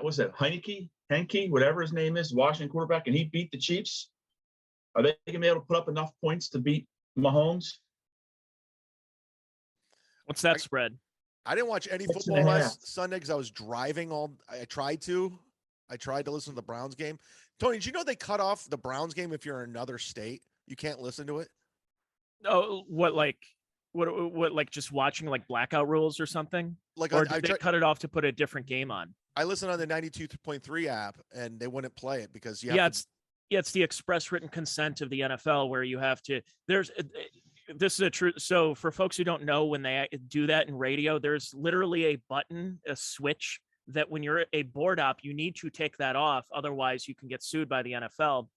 Was that Henke, whatever his name is, Washington quarterback, and he beat the Chiefs? Are they going to be able to put up enough points to beat Mahomes? What's that spread? I didn't watch any 6.5. football last Sunday because I was driving I tried to listen to the Browns game. Tony, did you know they cut off the Browns game if you're in another state? You can't listen to it? Oh, what like just watching like blackout rules or something? Like Or did they cut it off to put a different game on? I listened on the 92.3 app and they wouldn't play it because it's the express written consent of the NFL where you have to. This is a true. So for folks who don't know, when they do that in radio, there's literally a button, a switch that when you're a board op, you need to take that off. Otherwise, you can get sued by the NFL.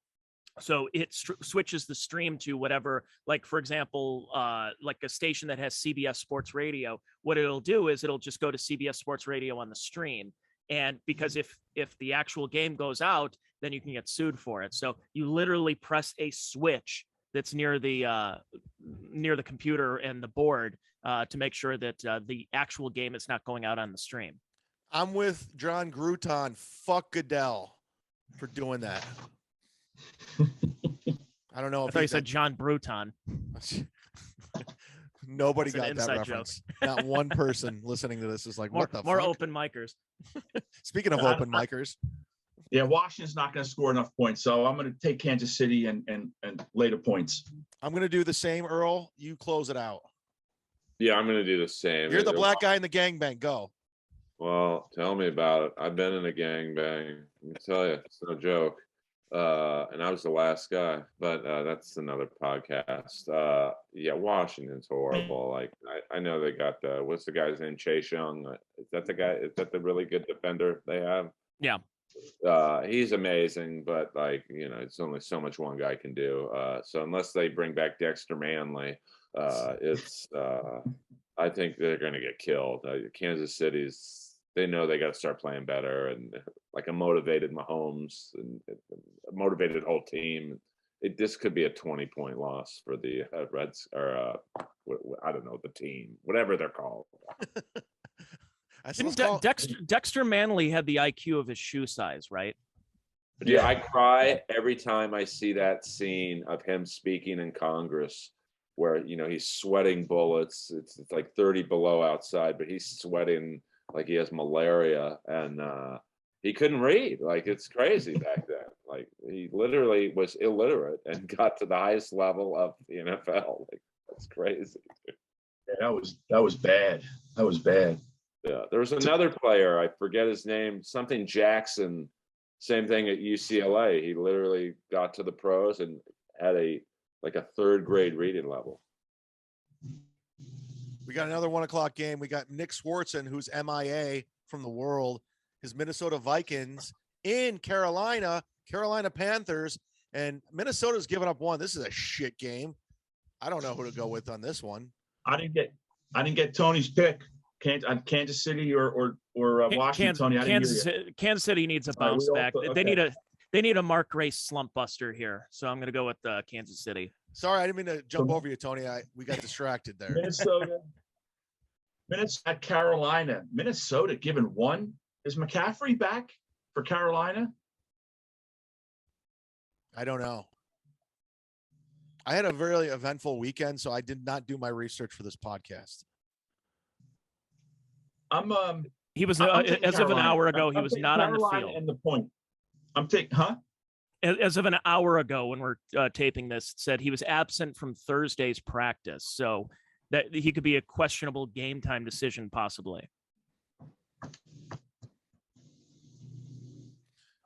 So it switches the stream to whatever, like, for example, like a station that has CBS Sports Radio. What it'll do is it'll just go to CBS Sports Radio on the stream. And because if the actual game goes out, then you can get sued for it. So you literally press a switch that's near the computer and the board to make sure that the actual game is not going out on the stream. I'm with John Gruton. Fuck Goodell for doing that. I don't know I if thought you said John Bruton. Nobody That's an got that inside reference. Not one person listening to this is like, More what the more fuck? open micers. Speaking of open micers. Yeah, Washington's not going to score enough points, so I'm going to take Kansas City and lay the points. I'm going to do the same, Earl. You close it out. Yeah, I'm going to do the same. You're the black guy in the gangbang. Go. Well, tell me about it. I've been in a gangbang. Let me tell you, it's no joke. And I was the last guy, but that's another podcast. Yeah, Washington's horrible. Like I know they got what's the guy's name? Chase Young. Is that the guy? Is that the really good defender they have? Yeah. He's amazing, but like, it's only so much one guy can do. So unless they bring back Dexter Manley, I think they're going to get killed. Kansas City's they know they got to start playing better, and like a motivated Mahomes and a motivated whole team. This could be a 20-point loss for the Reds, or I don't know, the team, whatever they're called. Dexter Manley had the IQ of his shoe size, right? Yeah, I cry every time I see that scene of him speaking in Congress, where he's sweating bullets. It's like 30 below outside, but he's sweating like he has malaria, and he couldn't read. Like, it's crazy back then. Like, he literally was illiterate and got to the highest level of the NFL. Like, that's crazy. Yeah, that was bad. That was bad. Yeah, there was another player, I forget his name, something Jackson. Same thing at UCLA. He literally got to the pros and had a third grade reading level. We got another 1 o'clock game. We got Nick Swartzen, who's MIA from the world. His Minnesota Vikings in Carolina Panthers, and Minnesota's given up one. This is a shit game. I don't know who to go with on this one. I didn't get Tony's pick. Kansas City or Washington. Kansas City needs a bounce back. Okay. They need a Mark Grace slump buster here. So I'm going to go with Kansas City. Sorry, I didn't mean to jump over you, Tony. We got distracted there. Minnesota at Carolina. Minnesota given one. Is McCaffrey back for Carolina? I don't know. I had a very eventful weekend, so I did not do my research for this podcast. He was as of an hour ago. He was not on the field. And the point. As of an hour ago, when we're taping this, it said he was absent from Thursday's practice, so that he could be a questionable game time decision, possibly.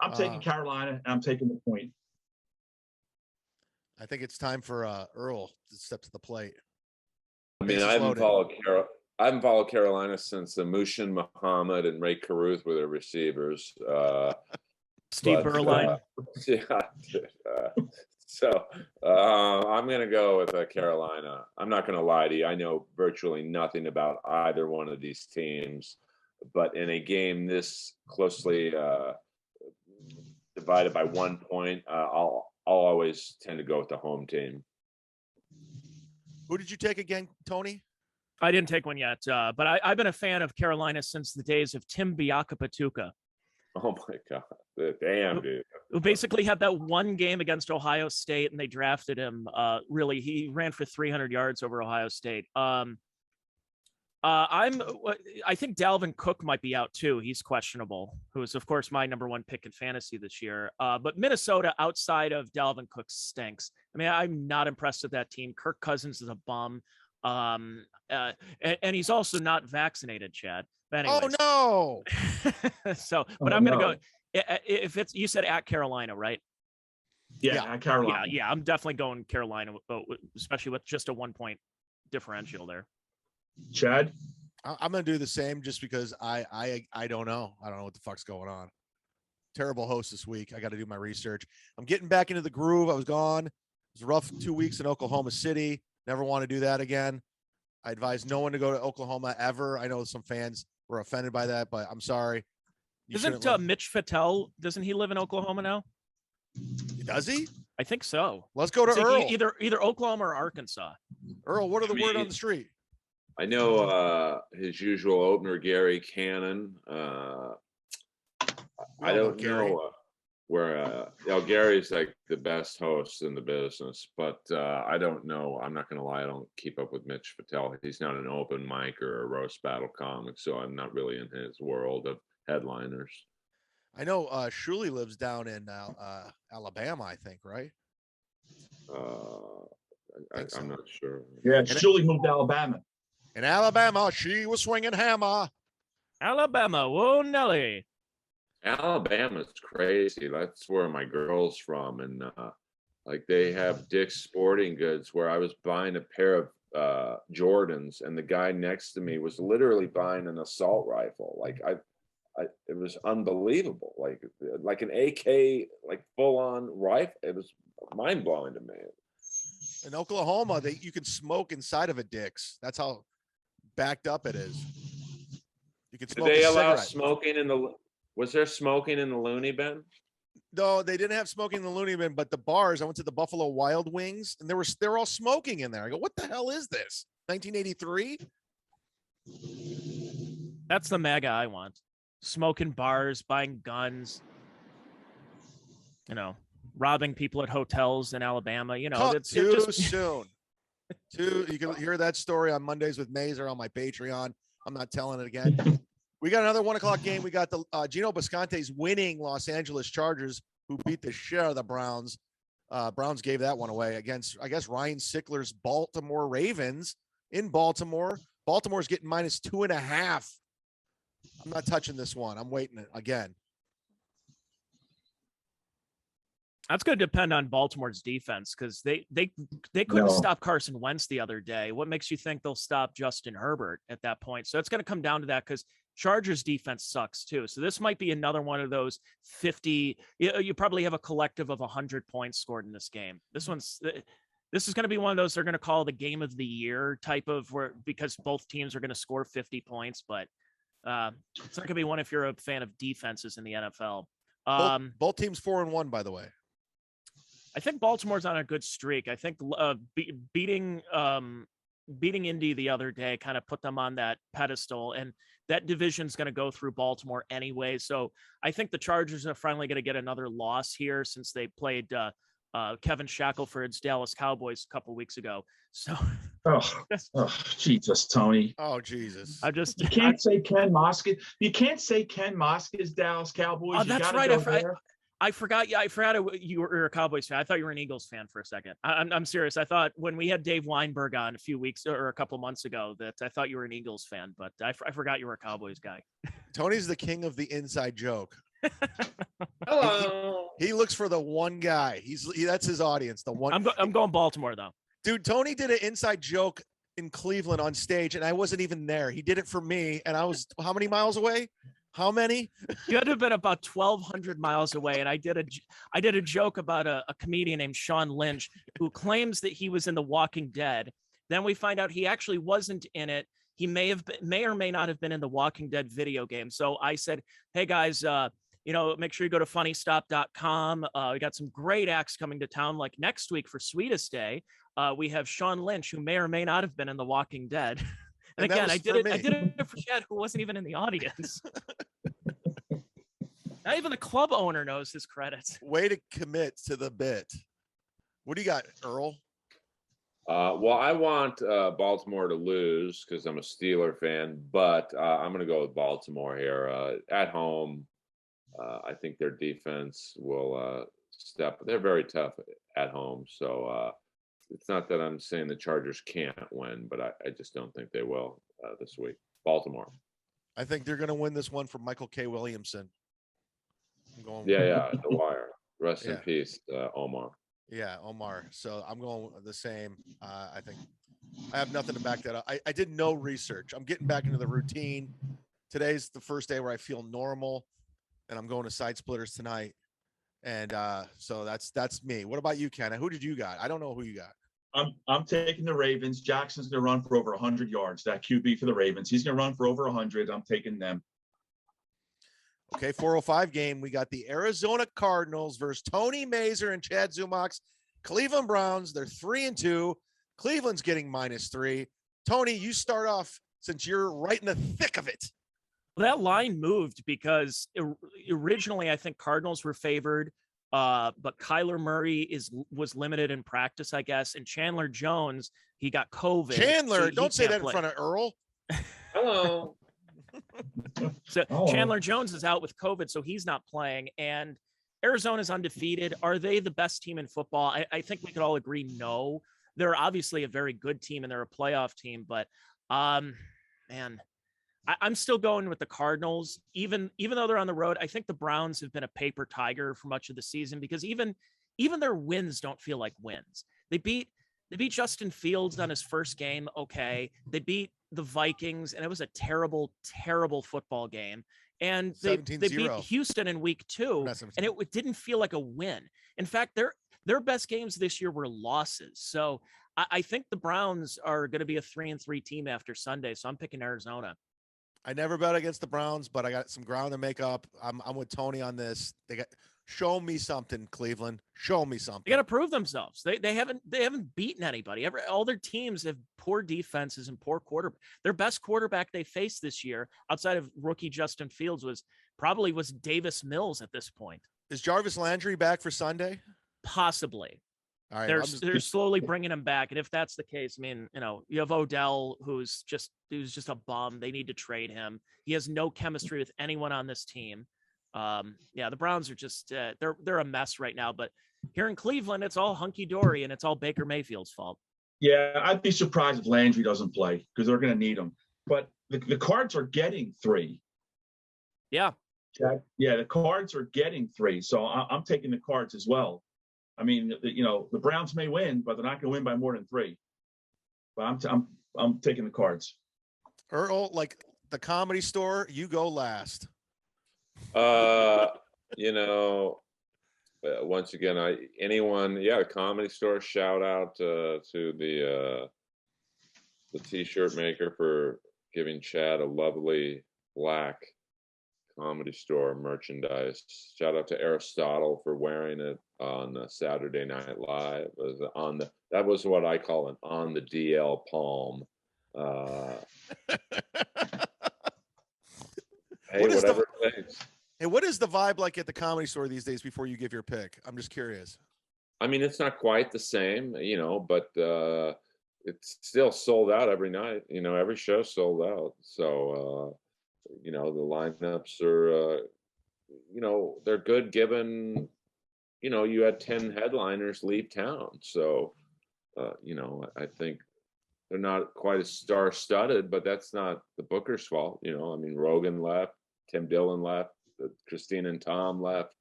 I'm taking Carolina, and I'm taking the point. I think it's time for Earl to step to the plate. I mean, I haven't followed Carolina since Mushin Muhammad and Ray Caruth were their receivers. Steve Berline. So I'm going to go with Carolina. I'm not going to lie to you. I know virtually nothing about either one of these teams, but in a game this closely divided by 1 point, I'll always tend to go with the home team. Who did you take again, Tony? I didn't take one yet, but I've been a fan of Carolina since the days of Tim Biakapatuka. Oh my God. Damn, dude. Who basically had that one game against Ohio State, and they drafted him. He ran for 300 yards over Ohio State. I think Dalvin Cook might be out too. He's questionable, who is, of course, my number one pick in fantasy this year. But Minnesota, outside of Dalvin Cook, stinks. I mean, I'm not impressed with that team. Kirk Cousins is a bum. And he's also not vaccinated, Chad. But anyways. Oh no. But I'm going to go. If it's, you said at Carolina, right? Yeah, at Carolina. Yeah, I'm definitely going Carolina, especially with just a 1 point differential there. Chad? I'm going to do the same just because I don't know. I don't know what the fuck's going on. Terrible host this week. I got to do my research. I'm getting back into the groove. I was gone. It was a rough 2 weeks in Oklahoma City. Never want to do that again. I advise no one to go to Oklahoma ever. I know some fans were offended by that, but I'm sorry. Isn't Mitch Fattel, doesn't he live in Oklahoma now? Does he? I think so. Let's go to Earl. Either Oklahoma or Arkansas. Earl, what are the word on the street? I know his usual opener, Gary Cannon. I don't know where Gary's like the best host in the business, but I don't know. I'm not going to lie. I don't keep up with Mitch Patel. He's not an open mic or a roast battle comic, so I'm not really in his world of headliners. I know Shuley lives down in Alabama, I think, right? I'm not sure. Yeah, Shuley moved to Alabama. In Alabama, she was swinging hammer. Alabama, whoa, Nelly. Alabama's crazy. That's where my girl's from, and like they have Dick's Sporting Goods, where I was buying a pair of Jordans, and the guy next to me was literally buying an assault rifle. Like it was unbelievable. Like an AK, like full on rifle. It was mind blowing to me. In Oklahoma, you can smoke inside of a Dick's. That's how backed up it is. You could Did smoke they a allow cigarette. smoking in the? Was there smoking in the loony bin? No, they didn't have smoking in the loony bin, but the bars. I went to the Buffalo Wild Wings, and they're all smoking in there. I go, what the hell is this? 1983? That's the MAGA I want. Smoking bars, buying guns, robbing people at hotels in Alabama. Cut it's too just soon. You can hear that story on Mondays with Mazur on my Patreon. I'm not telling it again. We got another 1:00 game. We got the Gino Bisconte's winning Los Angeles Chargers, who beat the shit out of the Browns. Browns gave that one away against, I guess, Ryan Sickler's Baltimore Ravens in Baltimore. Baltimore's getting -2.5. I'm not touching this one. I'm waiting again. that's going to depend on Baltimore's defense because they couldn't stop Carson Wentz the other day. What makes you think they'll stop Justin Herbert at that point? So it's going to come down to that because Chargers defense sucks too. So this might be another one of those 50. You probably have a collective of 100 points scored in this game. This is going to be one of those they're going to call the game of the year type of because both teams are going to score 50 points, but it's not going to be one if you're a fan of defenses in the NFL. Both teams 4-1, by the way. I think Baltimore's on a good streak. I think beating Indy the other day kind of put them on that pedestal, and that division's going to go through Baltimore anyway. So I think the Chargers are finally going to get another loss here since they played Kevin Shackelford's Dallas Cowboys a couple weeks ago. So, Jesus, Tony. Oh, Jesus. You can't say Ken Moskowitz. You can't say Ken Moskowitz Dallas Cowboys. Oh, that's right. I forgot. Yeah, I forgot you were a Cowboys fan. I thought you were an Eagles fan for a second. I'm serious. I thought when we had Dave Weinberg on a few weeks or a couple months ago that I thought you were an Eagles fan, but I forgot you were a Cowboys guy. Tony's the king of the inside joke. Hello. He looks for the one guy. That's his audience. The one. I'm going Baltimore though. Dude, Tony did an inside joke in Cleveland on stage, and I wasn't even there. He did it for me, and I was how many miles away? How many? You had to have been about 1,200 miles away. And I did a joke about a comedian named Sean Lynch who claims that he was in The Walking Dead. Then we find out he actually wasn't in it. He may or may not have been in the Walking Dead video game. So I said, hey guys, make sure you go to funnystop.com. We got some great acts coming to town. Like next week for Sweetest Day, we have Sean Lynch, who may or may not have been in The Walking Dead. And again, I did it for Chad, who wasn't even in the audience. Not even the club owner knows his credits. Way to commit to the bit. What do you got, Earl? Well, I want Baltimore to lose because I'm a Steeler fan, but I'm going to go with Baltimore here. At home, I think their defense will step. They're very tough at home, so it's not that I'm saying the Chargers can't win, but I just don't think they will this week. Baltimore. I think they're going to win this one for Michael K. Williamson. I'm going. Yeah, the wire. Rest in peace, Omar. Yeah, Omar. So I'm going the same. I think I have nothing to back that up. I did no research. I'm getting back into the routine. Today's the first day where I feel normal, and I'm going to Side Splitters tonight. And so that's me. What about you, Ken? Who did you got? I don't know who you got. I'm taking the Ravens. Jackson's going to run for over 100 yards. That QB for the Ravens. He's going to run for over 100. I'm taking them. Okay, 4:05 game. We got the Arizona Cardinals versus Tony Mazur and Chad Zumock's Cleveland Browns. They're 3-2. Cleveland's getting -3. Tony, you start off since you're right in the thick of it. Well, that line moved because originally I think Cardinals were favored, but Kyler Murray was limited in practice, I guess, and Chandler Jones, he got COVID. Chandler, so don't say that in front of Earl. Hello. So Chandler Jones is out with COVID, so he's not playing. And Arizona's undefeated. Are they the best team in football? I think we could all agree no. They're obviously a very good team and they're a playoff team, but man, I'm still going with the Cardinals, even though they're on the road. I think the Browns have been a paper tiger for much of the season because even their wins don't feel like wins. They beat Justin Fields on his first game. Okay. They beat the Vikings and it was a terrible, terrible football game. And they beat Houston in week 2 and it didn't feel like a win. In fact, their best games this year were losses. So I think the Browns are going to be a 3-3 team after Sunday. So I'm picking Arizona. I never bet against the Browns, but I got some ground to make up. I'm with Tony on this. Show me something, Cleveland. Show me something. They got to prove themselves. They haven't beaten anybody. All their teams have poor defenses and poor quarterback. Their best quarterback they faced this year, outside of rookie Justin Fields, was Davis Mills at this point. Is Jarvis Landry back for Sunday? Possibly. All right, They're slowly bringing him back, and if that's the case, I mean, you have Odell, who's just a bum. They need to trade him. He has no chemistry with anyone on this team. The Browns are just they're a mess right now. But here in Cleveland, it's all hunky dory, and it's all Baker Mayfield's fault. Yeah, I'd be surprised if Landry doesn't play because they're going to need him. But the Cards are getting 3. Yeah. Yeah, the Cards are getting 3, so I'm taking the Cards as well. I mean, the Browns may win, but they're not going to win by more than 3. But I'm taking the Cards. Earl, like the Comedy Store, you go last. Once again, the Comedy Store, shout out to the t-shirt maker for giving Chad a lovely black Comedy Store merchandise. Shout out to Aristotle for wearing it on Saturday Night Live. That was what I call an on the DL palm. Hey, whatever it takes. Hey, what is the vibe like at the Comedy Store these days before you give your pick? I'm just curious. I mean, it's not quite the same, but it's still sold out every night. Every show's sold out. So, the lineups are, they're good given, you had 10 headliners leave town. So, I think they're not quite as star-studded, but that's not the Booker's fault. I mean, Rogan left, Tim Dillon left, Christine and Tom left,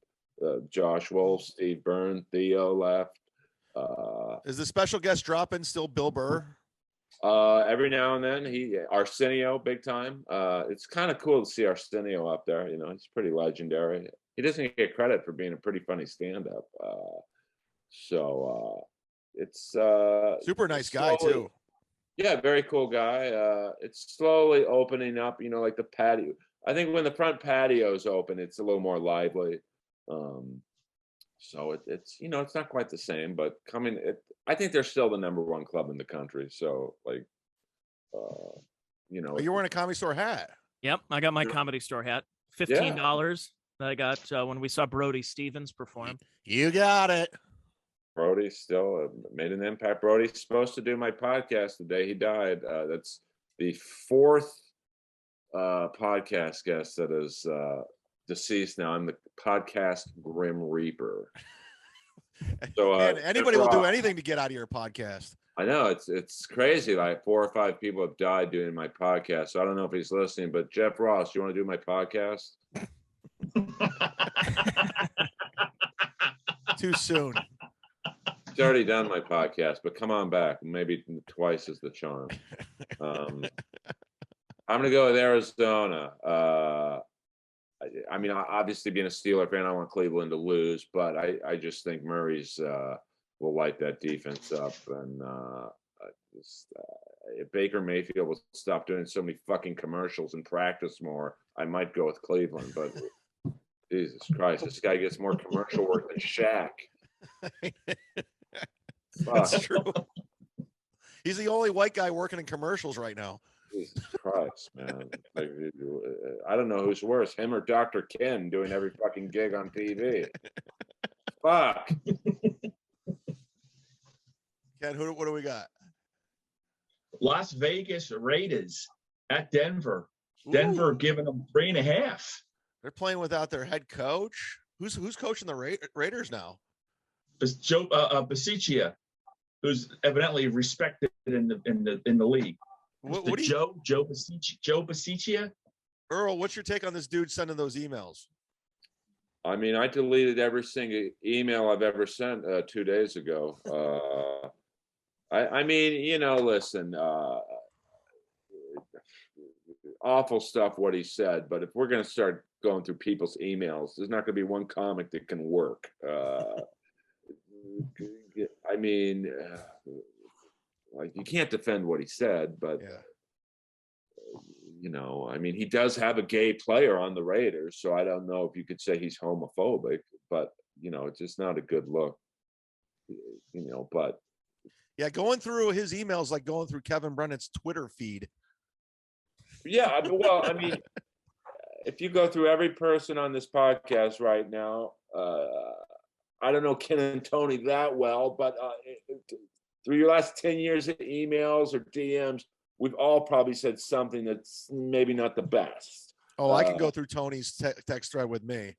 Josh Wolf, Steve Byrne, Theo left. Is the special guest drop-in still Bill Burr? Every now and then, Arsenio, big time. It's kind of cool to see Arsenio up there. He's pretty legendary. He doesn't get credit for being a pretty funny stand-up. It's super nice guy too. Yeah, very cool guy. It's slowly opening up. Like the patio. I think when the front patios open, it's a little more lively. So it's it's not quite the same, but I think they're still the #1 club in the country. So But you're wearing a Comedy Store hat. Yep, I got my Comedy Store hat. $15 that I got when we saw Brody Stevens perform. You got it. Brody still made an impact. Brody's supposed to do my podcast the day he died. That's the 4th podcast guest that is deceased now. I'm the podcast Grim Reaper. So man, anybody will do anything to get out of your podcast. I know it's crazy. Like 4 or 5 people have died doing my podcast. So I don't know if he's listening, but Jeff Ross, you want to do my podcast? Too soon. He's already done my podcast, but come on back. Maybe twice is the charm. I'm going to go with Arizona. I mean, obviously being a Steeler fan, I want Cleveland to lose, but I just think Murray's will light that defense up. And if Baker Mayfield will stop doing so many fucking commercials and practice more, I might go with Cleveland. But Jesus Christ, this guy gets more commercial work than Shaq. That's true. He's the only white guy working in commercials right now. Jesus Christ, man. I don't know who's worse, him or Dr. Ken doing every fucking gig on TV. Fuck. Ken, what do we got? Las Vegas Raiders at Denver. Denver giving them 3.5. They're playing without their head coach. Who's coaching the Raiders now? It's Joe Basicia, who's evidently respected in the league. Joe Basicia? Earl, what's your take on this dude sending those emails? I mean, I deleted every single email I've ever sent 2 days ago. I mean, listen, awful stuff what he said, but if we're going to start going through people's emails, there's not going to be one comic that can work. I mean, like you can't defend what he said, but I mean, he does have a gay player on the Raiders, so I don't know if you could say he's homophobic, but it's just not a good look. But yeah, going through his emails like going through Kevin Brennan's Twitter feed. Yeah, well, I mean, if you go through every person on this podcast right now, I don't know Ken and Tony that well, but through your last 10 years of emails or DMs, we've all probably said something that's maybe not the best. Oh, I can go through Tony's text thread with me.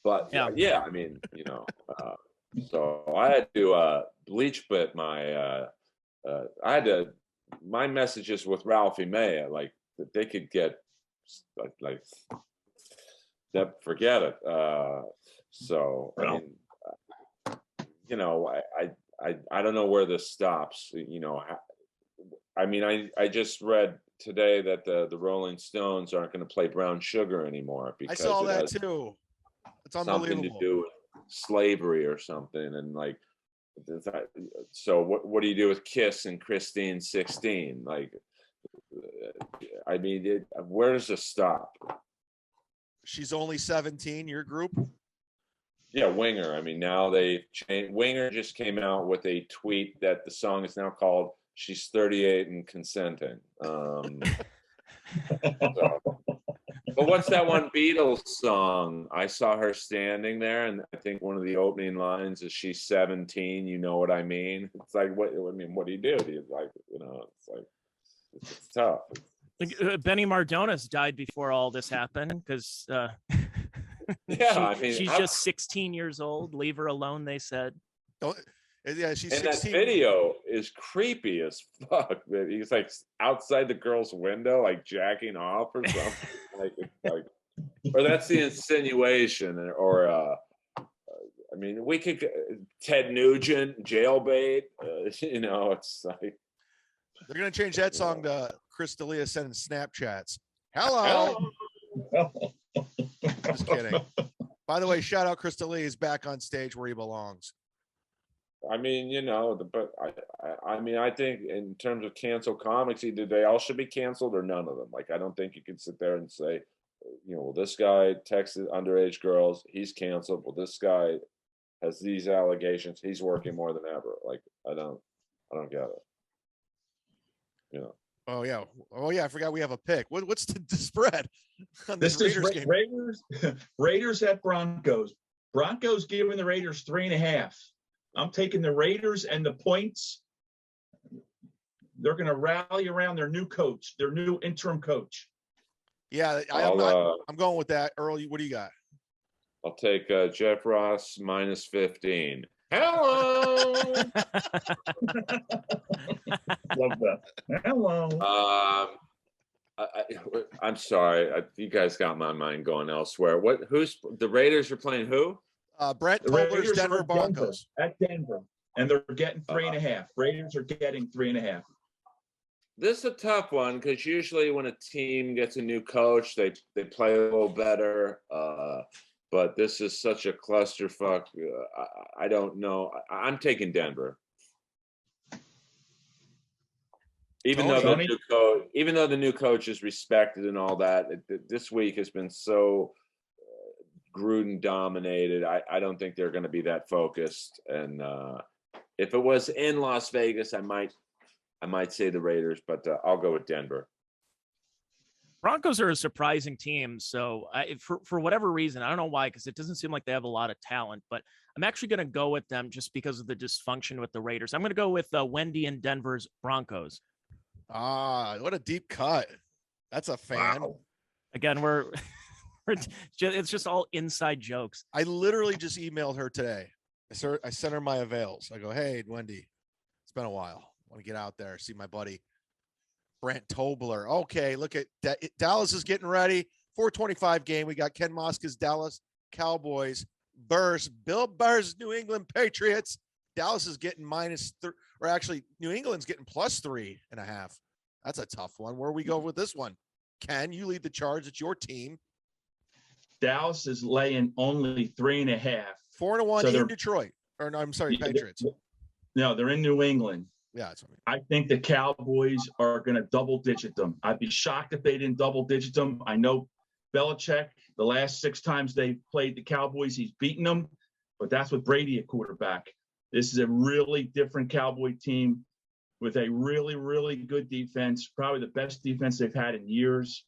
But yeah, I mean, so I had to bleach bit my my messages with Ralphie May, like they could get like that, forget it. So I mean, I don't know where this stops. I mean, I just read today that the Rolling Stones aren't going to play Brown Sugar anymore because I saw that too. It's unbelievable. Something to do with slavery or something, and like, so what do you do with Kiss and Christine 16? Like, I mean, where does this stop? She's only 17. Your group? Yeah, Winger. I mean, now they changed. Winger just came out with a tweet that the song is now called "She's 38 and Consenting." But what's that one Beatles song? I saw her standing there, and I think one of the opening lines is "She's 17." You know what I mean? It's like, what? I mean, what do you do? Do you like, it's like it's tough. Benny Mardones died before all this happened because I mean, she's just 16 years old. Leave her alone, they said. Yeah, she's 16. And that video is creepy as fuck. Man. He's like outside the girl's window, like jacking off or something. Or that's the insinuation. Or I mean, we could Ted Nugent jailbait. It's like they're gonna change that song to Chris D'Elia sending Snapchats. Hello. Just kidding. By the way, shout out Chris D'Elia is back on stage where he belongs. I mean, but I mean, I think in terms of cancel comics, either they all should be canceled or none of them. Like, I don't think you can sit there and say, well, this guy texted underage girls, he's canceled. Well, this guy has these allegations, he's working more than ever. Like, I don't get it. Oh yeah. I forgot we have a pick. What's the spread on this Raiders is game? Raiders at Broncos. Broncos giving the Raiders 3.5. I'm taking the Raiders and the points. They're going to rally around their new coach, their new interim coach. Yeah, I'm going with that. Earl, what do you got? I'll take Jeff Ross minus 15. Hello. Love that. Hello. I'm sorry. You guys got my mind going elsewhere. Who's the Raiders are playing who? Brent Tobler's Denver Broncos. At Denver. And they're getting 3.5. Raiders are getting 3.5. This is a tough one because usually when a team gets a new coach, they play a little better. But this is such a clusterfuck. I don't know. I'm taking Denver. Even though the new coach is respected and all that, this week has been so Gruden dominated. I don't think they're going to be that focused. And if it was in Las Vegas, I might say the Raiders, but I'll go with Denver. Broncos are a surprising team. So for whatever reason, I don't know why, because it doesn't seem like they have a lot of talent, but I'm actually going to go with them just because of the dysfunction with the Raiders. I'm going to go with Wendy and Denver's Broncos. Ah, what a deep cut. That's a fan. Wow. Again, it's just all inside jokes. I literally just emailed her today. I sent her my avails. I go, hey, Wendy, it's been a while. I want to get out there, see my buddy Brent Tobler. Okay, look at Dallas is getting ready. 425 game. We got Ken Mosca's Dallas Cowboys. Bill Burr's New England Patriots. Dallas is getting -3, or actually New England's getting +3.5. That's a tough one. Where we go with this one? Ken, you lead the charge. It's your team. Dallas is laying only 3.5. 4-1 in Detroit. Or no, I'm sorry, Patriots. No, they're in New England. Yeah, that's what I think the Cowboys are going to double digit them. I'd be shocked if they didn't double digit them. I know Belichick, the last 6 times they played the Cowboys, he's beaten them, but that's with Brady at quarterback. This is a really different Cowboy team with a really, really good defense, probably the best defense they've had in years.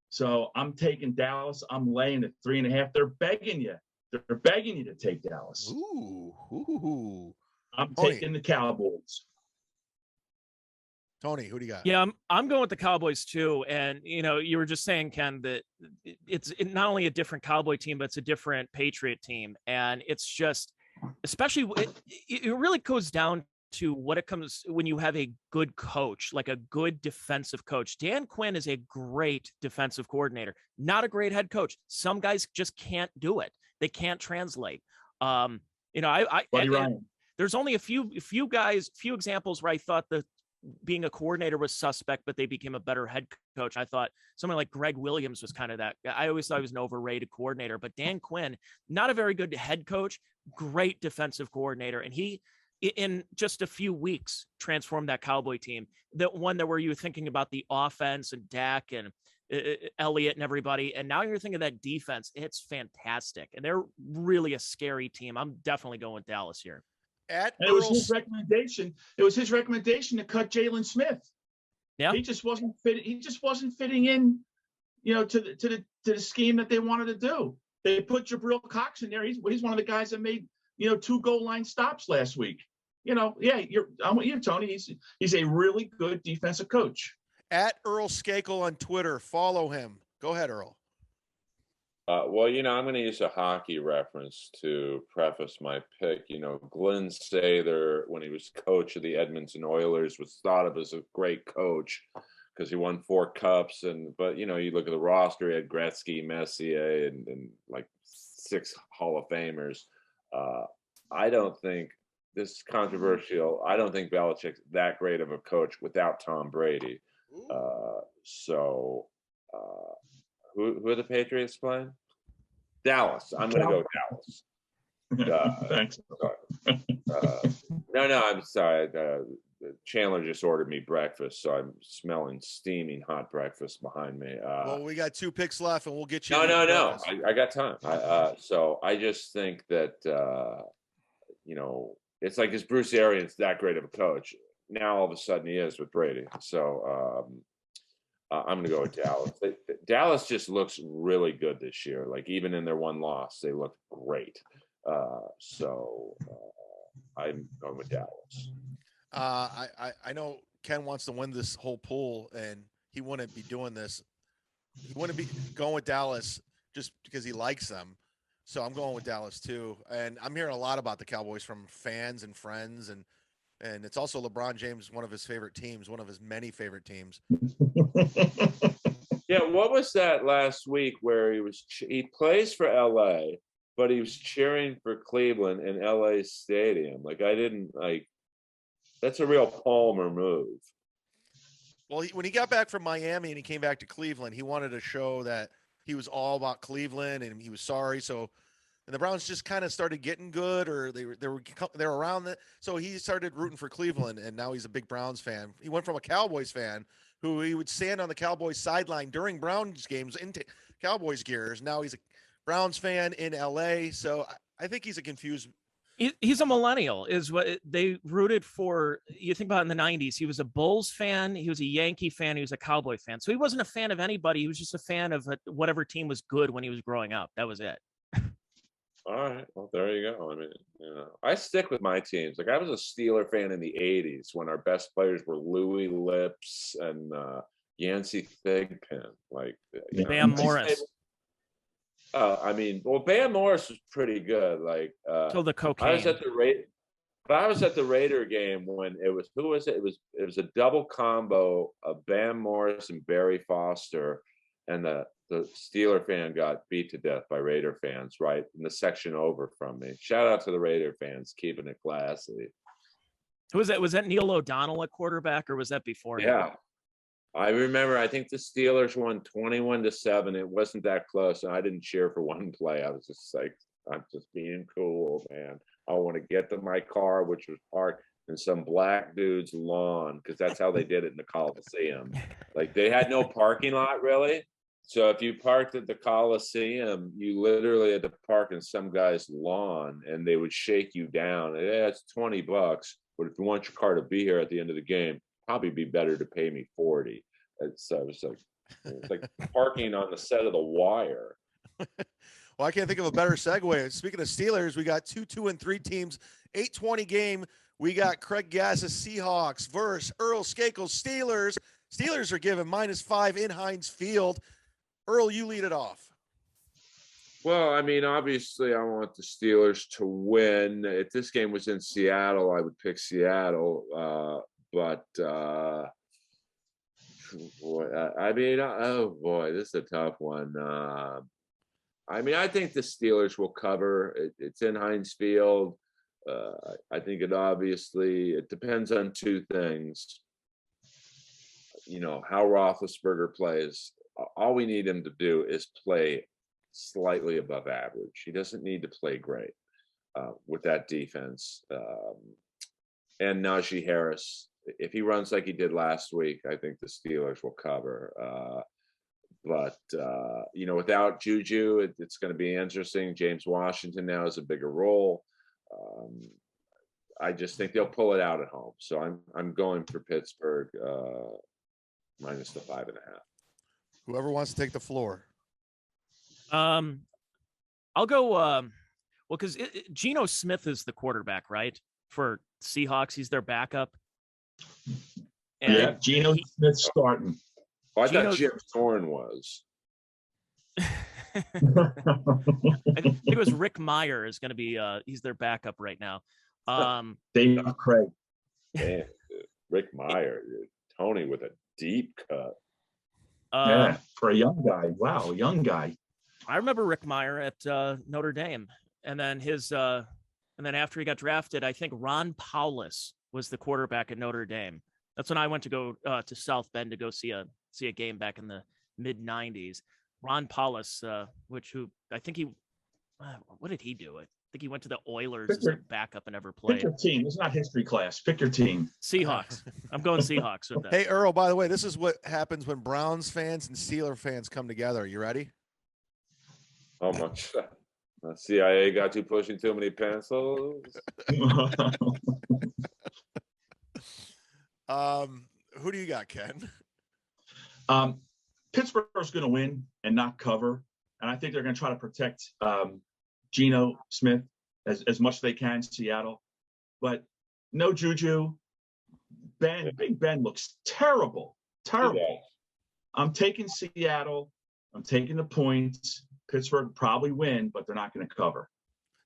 So I'm taking Dallas. I'm laying at 3.5. They're begging you. They're begging you to take Dallas. Ooh. I'm Tony. taking the Cowboys. Tony, who do you got? Yeah, I'm going with the Cowboys too. And you were just saying, Ken, that it's not only a different Cowboy team, but it's a different Patriot team. And it's just, especially, it really goes down to what it comes when you have a good coach, like a good defensive coach. Dan Quinn is a great defensive coordinator, not a great head coach. Some guys just can't do it. They can't translate. Buddy Ryan. There's only a few examples where I thought that being a coordinator was suspect, but they became a better head coach. I thought someone like Greg Williams was kind of that. I always thought he was an overrated coordinator, but Dan Quinn, not a very good head coach, great defensive coordinator. And he, in just a few weeks, transformed that Cowboy team. That one that where you were thinking about the offense and Dak and Elliott and everybody, and now you're thinking that defense. It's fantastic, and they're really a scary team. I'm definitely going with Dallas here. And it was his recommendation. It was his recommendation to cut Jalen Smith. Yeah, he just wasn't fit. He just wasn't fitting in, to the scheme that they wanted to do. They put Jabril Cox in there. He's one of the guys that made 2 goal line stops last week. I'm with you, Tony. He's a really good defensive coach. At Earl Skakel on Twitter, follow him. Go ahead, Earl. Well, I'm going to use a hockey reference to preface my pick. Glenn Sather, when he was coach of the Edmonton Oilers, was thought of as a great coach because he won 4 cups. But you look at the roster, he had Gretzky, Messier, and like 6 Hall of Famers. I don't think this is controversial. I don't think Belichick's that great of a coach without Tom Brady. Who are the Patriots playing? Dallas. I'm going to go Dallas. Thanks. No, I'm sorry. Chandler just ordered me breakfast, so I'm smelling steaming hot breakfast behind me. Well, we got 2 picks left, and we'll get you. No. I got time. So I just think that it's like, is Bruce Arians that great of a coach? Now all of a sudden he is with Brady. So I'm going to go with Dallas. Dallas just looks really good this year. Like, even in their 1 loss, they look great. So I'm going with Dallas. I know Ken wants to win this whole pool, and he wouldn't be doing this. He wouldn't be going with Dallas just because he likes them. So I'm going with Dallas too. And I'm hearing a lot about the Cowboys from fans and friends, and it's also LeBron James, one of his favorite teams, one of his many favorite teams. Yeah, what was that last week where he plays for LA, but he was cheering for Cleveland in LA Stadium? Like, that's a real Palmer move. Well, when he got back from Miami and he came back to Cleveland, he wanted to show that he was all about Cleveland and he was sorry. So, and the Browns just kind of started getting good, or they were around that. So he started rooting for Cleveland, and now he's a big Browns fan. He went from a Cowboys fan who he would stand on the Cowboys sideline during Browns games into Cowboys gears. Now he's a Browns fan in LA. So I think he's a confused. He's a millennial, is what they rooted for. You think about in the 90s, he was a Bulls fan, he was a Yankee fan, he was a Cowboy fan. So he wasn't a fan of anybody. He was just a fan of whatever team was good when he was growing up. That was it. All right. Well, there you go. I mean, I stick with my teams. Like, I was a Steeler fan in the 80s when our best players were Louis Lips and Yancey Thigpen. Like, Bam Morris. Bam Morris was pretty good. Like, till the cocaine. I was at the Raider game when who was it? It was a double combo of Bam Morris and Barry Foster, and the Steeler fan got beat to death by Raider fans right in the section over from me. Shout out to the Raider fans keeping it classy. Who was that? Was that Neil O'Donnell at quarterback, or was that before him? Yeah. I remember, I think the Steelers won 21-7. It wasn't that close, and I didn't cheer for one play. I was just like, I'm just being cool, man. I want to get to my car, which was parked in some black dude's lawn, because that's how they did it in the Coliseum. Like, they had no parking lot really. So if you parked at the Coliseum, you literally had to park in some guy's lawn, and they would shake you down. Yeah, it's $20, but if you want your car to be here at the end of the game, probably be better to pay me 40. It's like parking on the set of The Wire. Well, I can't think of a better segue. Speaking of Steelers, we got 2-2-3 teams, 8:20 game. We got Craig Gass's Seahawks versus Earl Skakel's Steelers. Steelers are given -5 in Heinz Field. Earl, you lead it off. Well, I mean, obviously, I want the Steelers to win. If this game was in Seattle, I would pick Seattle. But I mean, oh boy, this is a tough one. I mean, I think the Steelers will cover. It's in Heinz Field. I think it depends on two things. You know, how Roethlisberger plays. All we need him to do is play slightly above average. He doesn't need to play great with that defense. And Najee Harris, if he runs like he did last week, I think the Steelers will cover. But you know, without Juju, it's going to be interesting. James Washington now has a bigger role. I just think they'll pull it out at home. So I'm going for Pittsburgh minus the 5.5. Whoever wants to take the floor. I'll go. Well, because Geno Smith is the quarterback, right? For Seahawks, he's their backup. And yeah, Geno Smith starting. Oh, I thought Jim Thorne was. I think it was Rick Meyer is going to be. He's their backup right now. Dave Craig. Man, Rick Meyer, Tony with a deep cut. Yeah, for a young guy. Wow, young guy. I remember Rick Meyer at Notre Dame, and then and then after he got drafted, I think Ron Powlus was the quarterback at Notre Dame. That's when I went to go to South Bend to go see a game back in the mid '90s. Ron Powlus, who I think what did he do? I think he went to the Oilers as a backup and never played. Pick your team. It's not history class. Pick your team. Seahawks. I'm going Seahawks with that. Hey, Earl, by the way, this is what happens when Browns fans and Steeler fans come together. You ready? Oh much. CIA got you pushing too many pencils. Who do you got, Ken? Pittsburgh's going to win and not cover, and I think they're going to try to protect Geno Smith as much as they can. Seattle, but no Juju. Big Ben looks terrible. Yeah. I'm taking Seattle. I'm taking the points. Pittsburgh probably win, but they're not going to cover.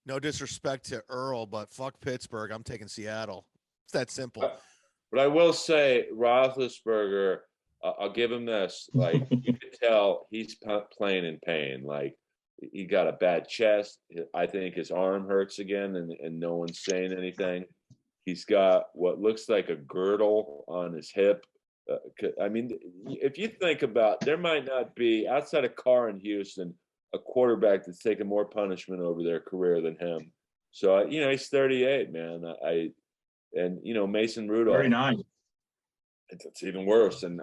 No disrespect to Earl, but fuck Pittsburgh. I'm taking Seattle. It's that simple. But I will say, Roethlisberger, I'll give him this. Like, you can tell he's playing in pain. Like, he got a bad chest. I think his arm hurts again, and no one's saying anything. He's got what looks like a girdle on his hip. I mean, if you think about, there might not be, outside of Carr in Houston, a quarterback that's taken more punishment over their career than him. So, you know, he's 38, man. And, you know, Mason Rudolph. Very nice. It's even worse. And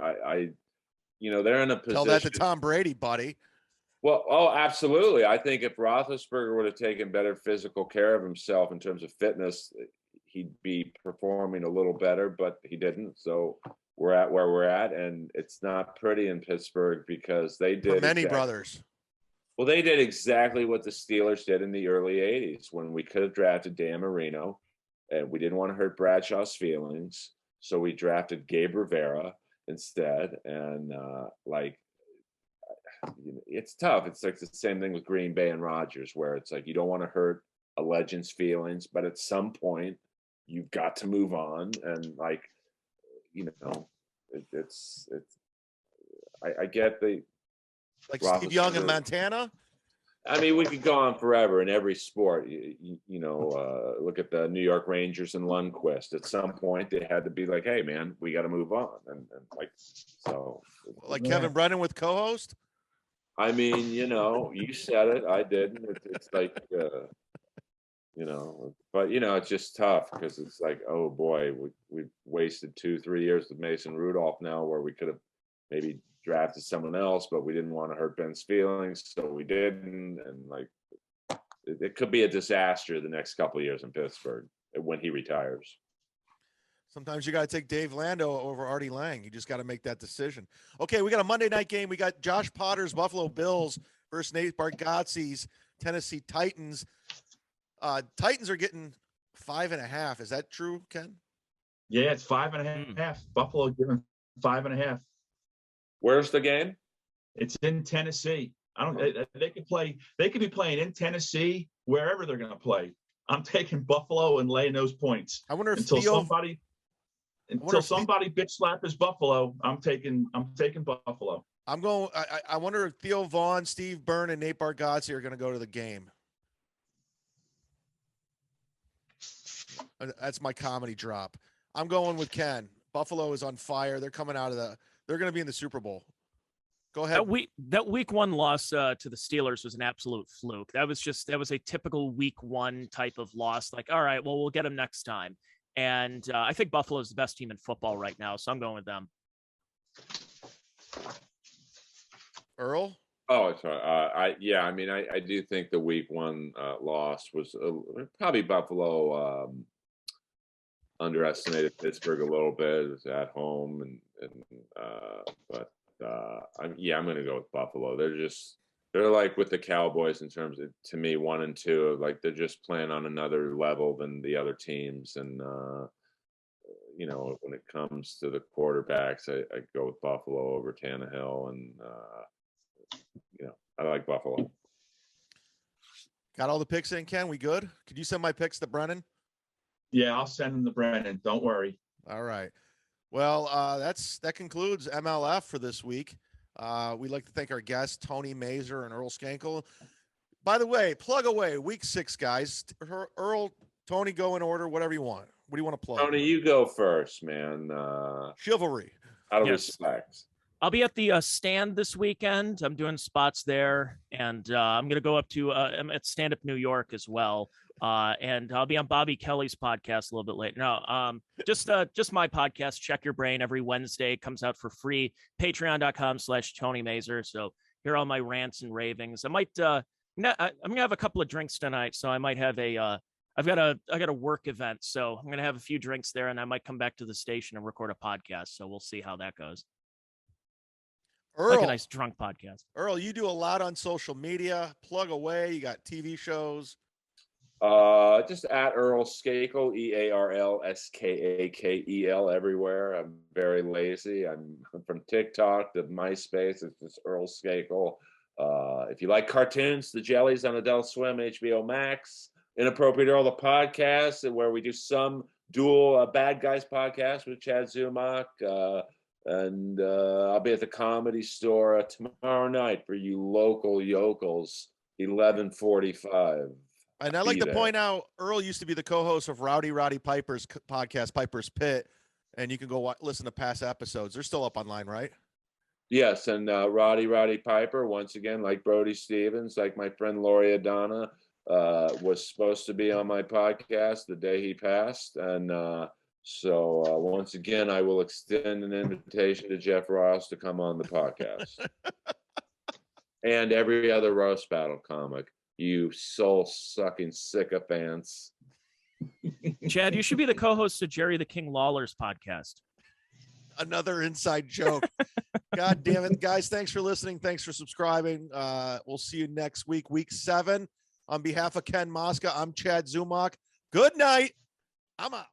you know, they're in a position. Tell that to Tom Brady, buddy. Well, oh, absolutely. I think if Roethlisberger would have taken better physical care of himself in terms of fitness, he'd be performing a little better, but he didn't. So we're at where we're at, and it's not pretty in Pittsburgh because they did. For many brothers. Well, they did exactly what the Steelers did in the early 80s when we could have drafted Dan Marino, and we didn't want to hurt Bradshaw's feelings. So we drafted Gabe Rivera instead. And it's tough. It's like the same thing with Green Bay and Rodgers, where it's like you don't want to hurt a legend's feelings, but at some point you've got to move on. And like, you know, I get the, like Steve Young in Montana. I mean, we could go on forever in every sport. You know, look at the New York Rangers and Lundqvist. At some point, they had to be like, "Hey, man, we got to move on." And like, so, like Kevin Brennan with co-host. I mean, you know, you said it, I didn't. It's like, but it's just tough because it's like, oh boy, we've wasted 2-3 years with Mason Rudolph now, where we could have maybe drafted someone else, but we didn't want to hurt Ben's feelings, so we didn't. And like, it could be a disaster the next couple of years in Pittsburgh when he retires. Sometimes you got to take Dave Lando over Artie Lang. You just got to make that decision. Okay, we got a Monday night game. We got Josh Potter's Buffalo Bills versus Nate Bargatze's Tennessee Titans. Titans are getting 5.5. Is that true, Ken? Yeah, it's 5.5. Buffalo giving 5.5. Where's the game? It's in Tennessee. They could be playing in Tennessee, wherever they're going to play. I'm taking Buffalo and laying those points. I wonder if until somebody bitch slap his Buffalo, I'm taking Buffalo. I wonder if Theo Vaughn, Steve Byrne, and Nate Bargatze are going to go to the game. That's my comedy drop. I'm going with Ken. Buffalo is on fire. They're coming out of they're going to be in the Super Bowl. Go ahead. That week one loss to the Steelers was an absolute fluke. That was a typical week one type of loss. Like, all right, well, we'll get them next time. And I think Buffalo is the best team in football right now, so I'm going with them. Earl? Oh, sorry. I do think the week one loss was probably Buffalo underestimated Pittsburgh a little bit. It was at home, but I'm going to go with Buffalo. They're like with the Cowboys in terms of, to me, 1 and 2, like they're just playing on another level than the other teams. And, when it comes to the quarterbacks, I go with Buffalo over Tannehill, and, I like Buffalo. Got all the picks in, Ken? We good? Could you send my picks to Brennan? Yeah, I'll send them to Brennan. Don't worry. All right. Well, that concludes MLF for this week. We'd like to thank our guests, Tony Mazur and Earl Skakel. By the way, plug away, week 6, guys. Earl, Tony, go in order, whatever you want. What do you want to plug? Tony, you go first, man. Chivalry. Out of respect. I'll be at the Stand this weekend. I'm doing spots there, and I'm going to go up to I'm at Stand Up New York as well. And I'll be on Bobby Kelly's podcast a little bit later. No, just my podcast, Check Your Brain, every Wednesday. Comes out for free. Patreon.com/Tony Mazur. So hear all my rants and ravings. I'm gonna have a couple of drinks tonight, so I might have I got a work event, so I'm gonna have a few drinks there, and I might come back to the station and record a podcast. So we'll see how that goes. Earl, like a nice drunk podcast. Earl, you do a lot on social media. Plug away. You got TV shows. Just at Earl Skakel, EARL SKAKEL everywhere. I'm very lazy. I'm from TikTok to MySpace. It's just Earl Skakel. If you like cartoons, The Jellies on Adult Swim, HBO Max. Inappropriate Earl, the podcast, where we do some dual Bad Guys podcast with Chad Zumock. And I'll be at the Comedy Store tomorrow night for you local yokels, 11:45. And I'd like to point out, Earl used to be the co-host of Roddy Piper's podcast, Piper's Pit, and you can go listen to past episodes. They're still up online, right? Yes, and Roddy Piper, once again, like Brody Stevens, like my friend Laurie Adana, was supposed to be on my podcast the day he passed. And so once again, I will extend an invitation to Jeff Ross to come on the podcast. And every other roast battle comic. You soul-sucking sycophants. Chad, you should be the co-host of Jerry the King Lawler's podcast. Another inside joke. God damn it, guys. Thanks for listening. Thanks for subscribing. We'll see you next week, week 7. On behalf of Ken Mosca, I'm Chad Zumock. Good night. I'm out.